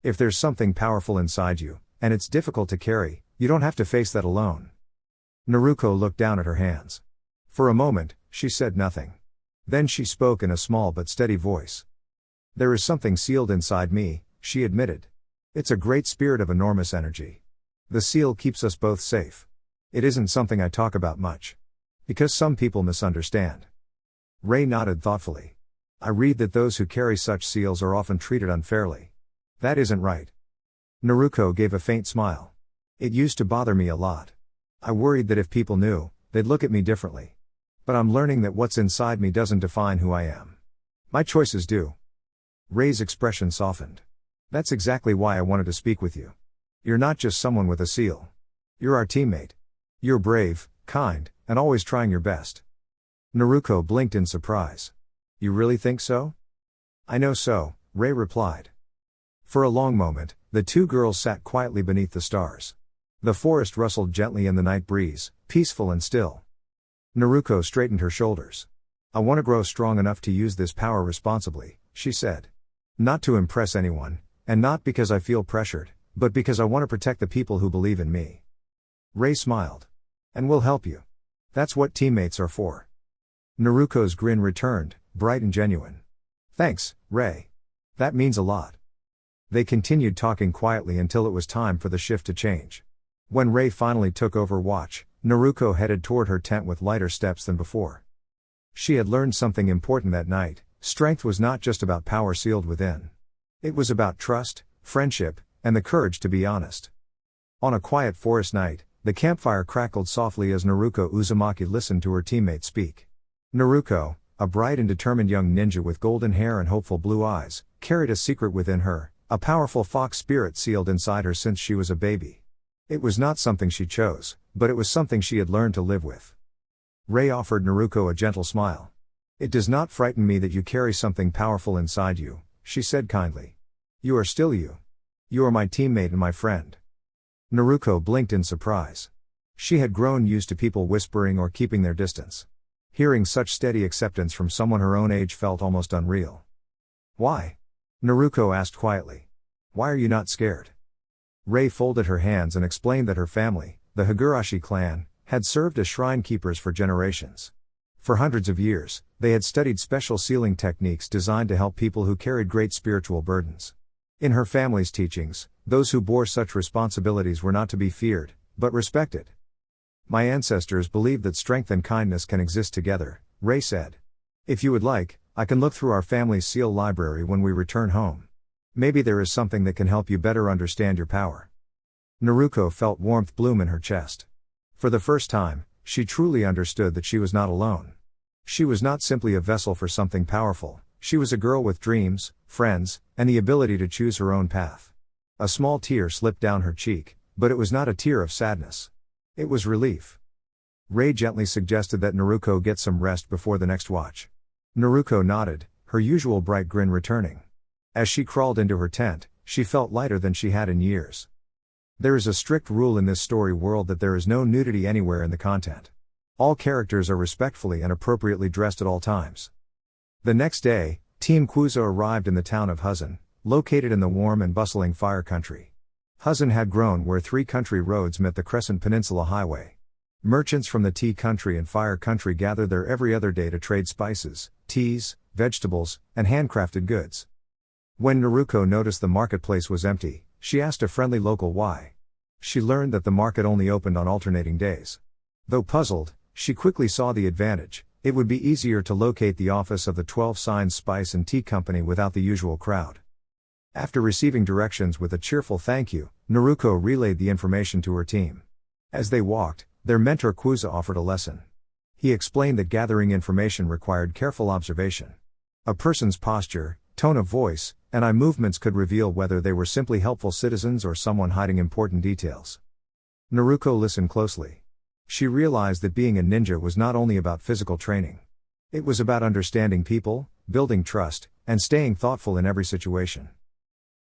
If there's something powerful inside you, and it's difficult to carry, you don't have to face that alone." Naruko looked down at her hands. For a moment, she said nothing. Then she spoke in a small but steady voice. "There is something sealed inside me," she admitted. "It's a great spirit of enormous energy. The seal keeps us both safe. It isn't something I talk about much. Because some people misunderstand." Rei nodded thoughtfully. "I read that those who carry such seals are often treated unfairly. That isn't right." Naruko gave a faint smile. "It used to bother me a lot. I worried that if people knew, they'd look at me differently. But I'm learning that what's inside me doesn't define who I am. My choices do." Rei's expression softened. "That's exactly why I wanted to speak with you. You're not just someone with a seal. You're our teammate. You're brave, kind, and always trying your best." Naruko blinked in surprise. "You really think so?" "I know so," Rei replied. For a long moment, the two girls sat quietly beneath the stars. The forest rustled gently in the night breeze, peaceful and still. Naruko straightened her shoulders. "I want to grow strong enough to use this power responsibly," she said. "Not to impress anyone, and not because I feel pressured, but because I want to protect the people who believe in me." Rei smiled. "And we'll help you. That's what teammates are for." Naruko's grin returned, bright and genuine. "Thanks, Rei. That means a lot." They continued talking quietly until it was time for the shift to change. When Rei finally took over watch, Naruko headed toward her tent with lighter steps than before. She had learned something important that night. Strength was not just about power sealed within. It was about trust, friendship, and the courage to be honest. On a quiet forest night, the campfire crackled softly as Naruko Uzumaki listened to her teammates speak. Naruko, a bright and determined young ninja with golden hair and hopeful blue eyes, carried a secret within her, a powerful fox spirit sealed inside her since she was a baby. It was not something she chose, but it was something she had learned to live with. Rei offered Naruko a gentle smile. It does not frighten me that you carry something powerful inside you, she said kindly. You are still you. You are my teammate and my friend. Naruko blinked in surprise. She had grown used to people whispering or keeping their distance. Hearing such steady acceptance from someone her own age felt almost unreal. Why? Naruko asked quietly. Why are you not scared? Rei folded her hands and explained that her family, the Higurashi clan, had served as shrine keepers for generations. For hundreds of years, they had studied special sealing techniques designed to help people who carried great spiritual burdens. In her family's teachings, those who bore such responsibilities were not to be feared, but respected. My ancestors believed that strength and kindness can exist together, Rei said. If you would like, I can look through our family's seal library when we return home. Maybe there is something that can help you better understand your power. Naruko felt warmth bloom in her chest. For the first time, she truly understood that she was not alone. She was not simply a vessel for something powerful, she was a girl with dreams, friends, and the ability to choose her own path. A small tear slipped down her cheek, but it was not a tear of sadness. It was relief. Rei gently suggested that Naruko get some rest before the next watch. Naruko nodded, her usual bright grin returning. As she crawled into her tent, she felt lighter than she had in years. There is a strict rule in this story world that there is no nudity anywhere in the content. All characters are respectfully and appropriately dressed at all times. The next day, Team Kuzo arrived in the town of Huzan, located in the warm and bustling Fire Country. Huzan had grown where 3 country roads met the Crescent Peninsula Highway. Merchants from the Tea Country and Fire Country gathered there every other day to trade spices, teas, vegetables, and handcrafted goods. When Naruko noticed the marketplace was empty, she asked a friendly local why. She learned that the market only opened on alternating days. Though puzzled, she quickly saw the advantage. It would be easier to locate the office of the 12 Signs Spice and Tea Company without the usual crowd. After receiving directions with a cheerful thank you, Naruko relayed the information to her team. As they walked, their mentor Kuza offered a lesson. He explained that gathering information required careful observation. A person's posture, tone of voice, and eye movements could reveal whether they were simply helpful citizens or someone hiding important details. Naruko listened closely. She realized that being a ninja was not only about physical training. It was about understanding people, building trust, and staying thoughtful in every situation.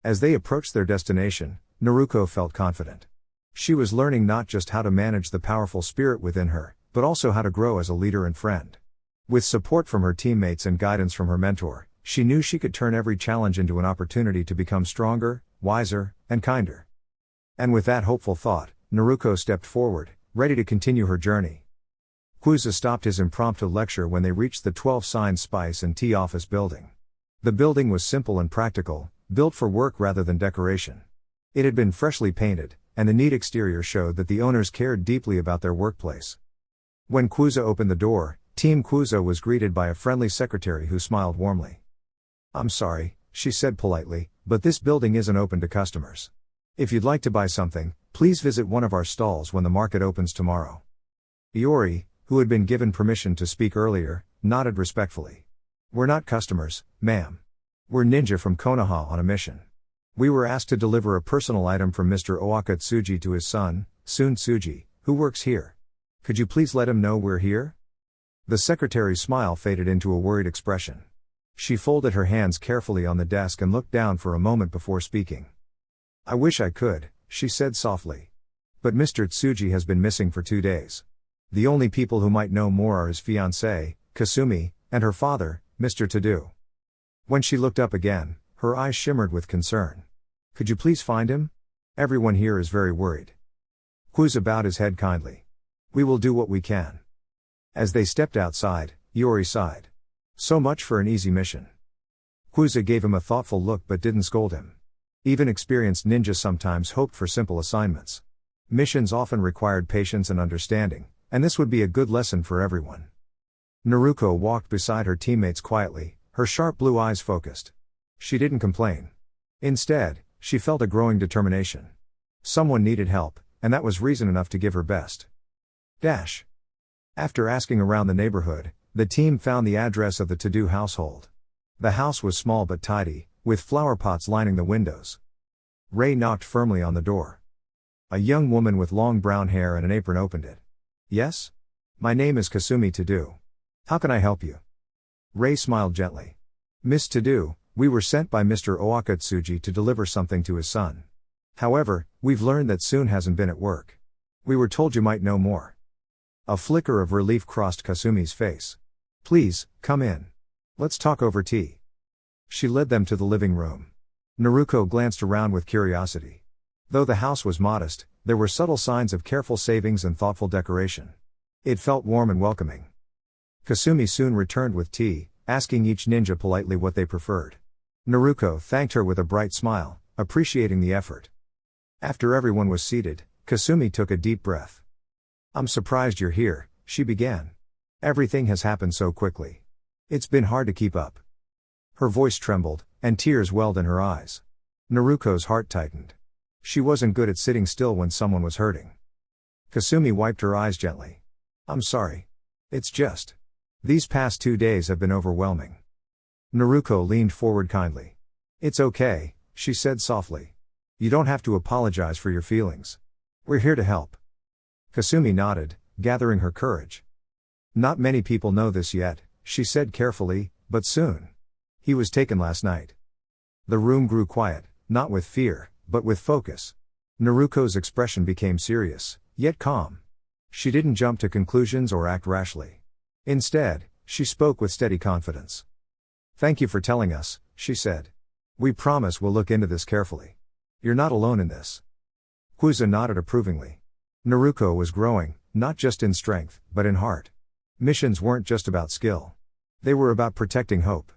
As they approached their destination, Naruko felt confident. She was learning not just how to manage the powerful spirit within her, but also how to grow as a leader and friend. With support from her teammates and guidance from her mentor, she knew she could turn every challenge into an opportunity to become stronger, wiser, and kinder. And with that hopeful thought, Naruko stepped forward, ready to continue her journey. Kuza stopped his impromptu lecture when they reached the 12 Signs Spice and Tea office building. The building was simple and practical, built for work rather than decoration. It had been freshly painted, and the neat exterior showed that the owners cared deeply about their workplace. When Kuza opened the door, Team Kuza was greeted by a friendly secretary who smiled warmly. "I'm sorry," she said politely, "but this building isn't open to customers. If you'd like to buy something, please visit one of our stalls when the market opens tomorrow." Iori, who had been given permission to speak earlier, nodded respectfully. "We're not customers, ma'am. We're ninja from Konoha on a mission. We were asked to deliver a personal item from Mr. Owaka-tsuji to his son, Sun Tsuji, who works here. Could you please let him know we're here?" The secretary's smile faded into a worried expression. She folded her hands carefully on the desk and looked down for a moment before speaking. "I wish I could," she said softly. "But Mr. Tsuji has been missing for 2 days. The only people who might know more are his fiancée, Kasumi, and her father, Mr. Tadu." When she looked up again, her eyes shimmered with concern. "Could you please find him? Everyone here is very worried." Kuza bowed his head kindly. "We will do what we can." As they stepped outside, Iori sighed. "So much for an easy mission." Kuza gave him a thoughtful look but didn't scold him. Even experienced ninjas sometimes hoped for simple assignments. Missions often required patience and understanding, and this would be a good lesson for everyone. Naruko walked beside her teammates quietly, her sharp blue eyes focused. She didn't complain. Instead, she felt a growing determination. Someone needed help, and that was reason enough to give her best. After asking around the neighborhood, the team found the address of the Tadu household. The house was small but tidy, with flower pots lining the windows. Rei knocked firmly on the door. A young woman with long brown hair and an apron opened it. "Yes? My name is Kasumi Tadu. How can I help you?" Ray smiled gently. Miss To-Do, we were sent by Mr. Oakatsuji to deliver something to his son. However, we've learned that Soon hasn't been at work. We were told you might know more. A flicker of relief crossed Kasumi's face. Please, come in. Let's talk over tea. She led them to the living room. Naruko glanced around with curiosity. Though the house was modest, there were subtle signs of careful savings and thoughtful decoration. It felt warm and welcoming. Kasumi soon returned with tea, asking each ninja politely what they preferred. Naruko thanked her with a bright smile, appreciating the effort. After everyone was seated, Kasumi took a deep breath. I'm surprised you're here, she began. Everything has happened so quickly. It's been hard to keep up. Her voice trembled, and tears welled in her eyes. Naruko's heart tightened. She wasn't good at sitting still when someone was hurting. Kasumi wiped her eyes gently. I'm sorry. It's just. These past 2 days have been overwhelming. Naruko leaned forward kindly. It's okay, she said softly. You don't have to apologize for your feelings. We're here to help. Kasumi nodded, gathering her courage. Not many people know this yet, she said carefully, but soon. He was taken last night. The room grew quiet, not with fear, but with focus. Naruko's expression became serious, yet calm. She didn't jump to conclusions or act rashly. Instead, she spoke with steady confidence. Thank you for telling us, she said. We promise we'll look into this carefully. You're not alone in this. Kuza nodded approvingly. Naruko was growing, not just in strength, but in heart. Missions weren't just about skill. They were about protecting hope.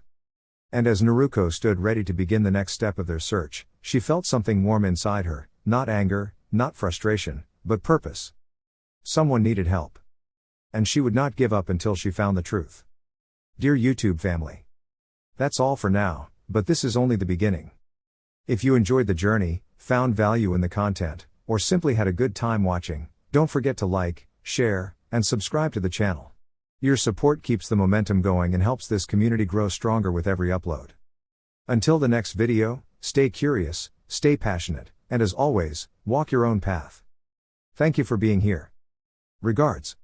And as Naruko stood ready to begin the next step of their search, she felt something warm inside her, not anger, not frustration, but purpose. Someone needed help. And she would not give up until she found the truth. Dear YouTube family. That's all for now, but this is only the beginning. If you enjoyed the journey, found value in the content, or simply had a good time watching, don't forget to like, share, and subscribe to the channel. Your support keeps the momentum going and helps this community grow stronger with every upload. Until the next video, stay curious, stay passionate, and as always, walk your own path. Thank you for being here. Regards.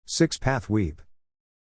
6 Path Weeb.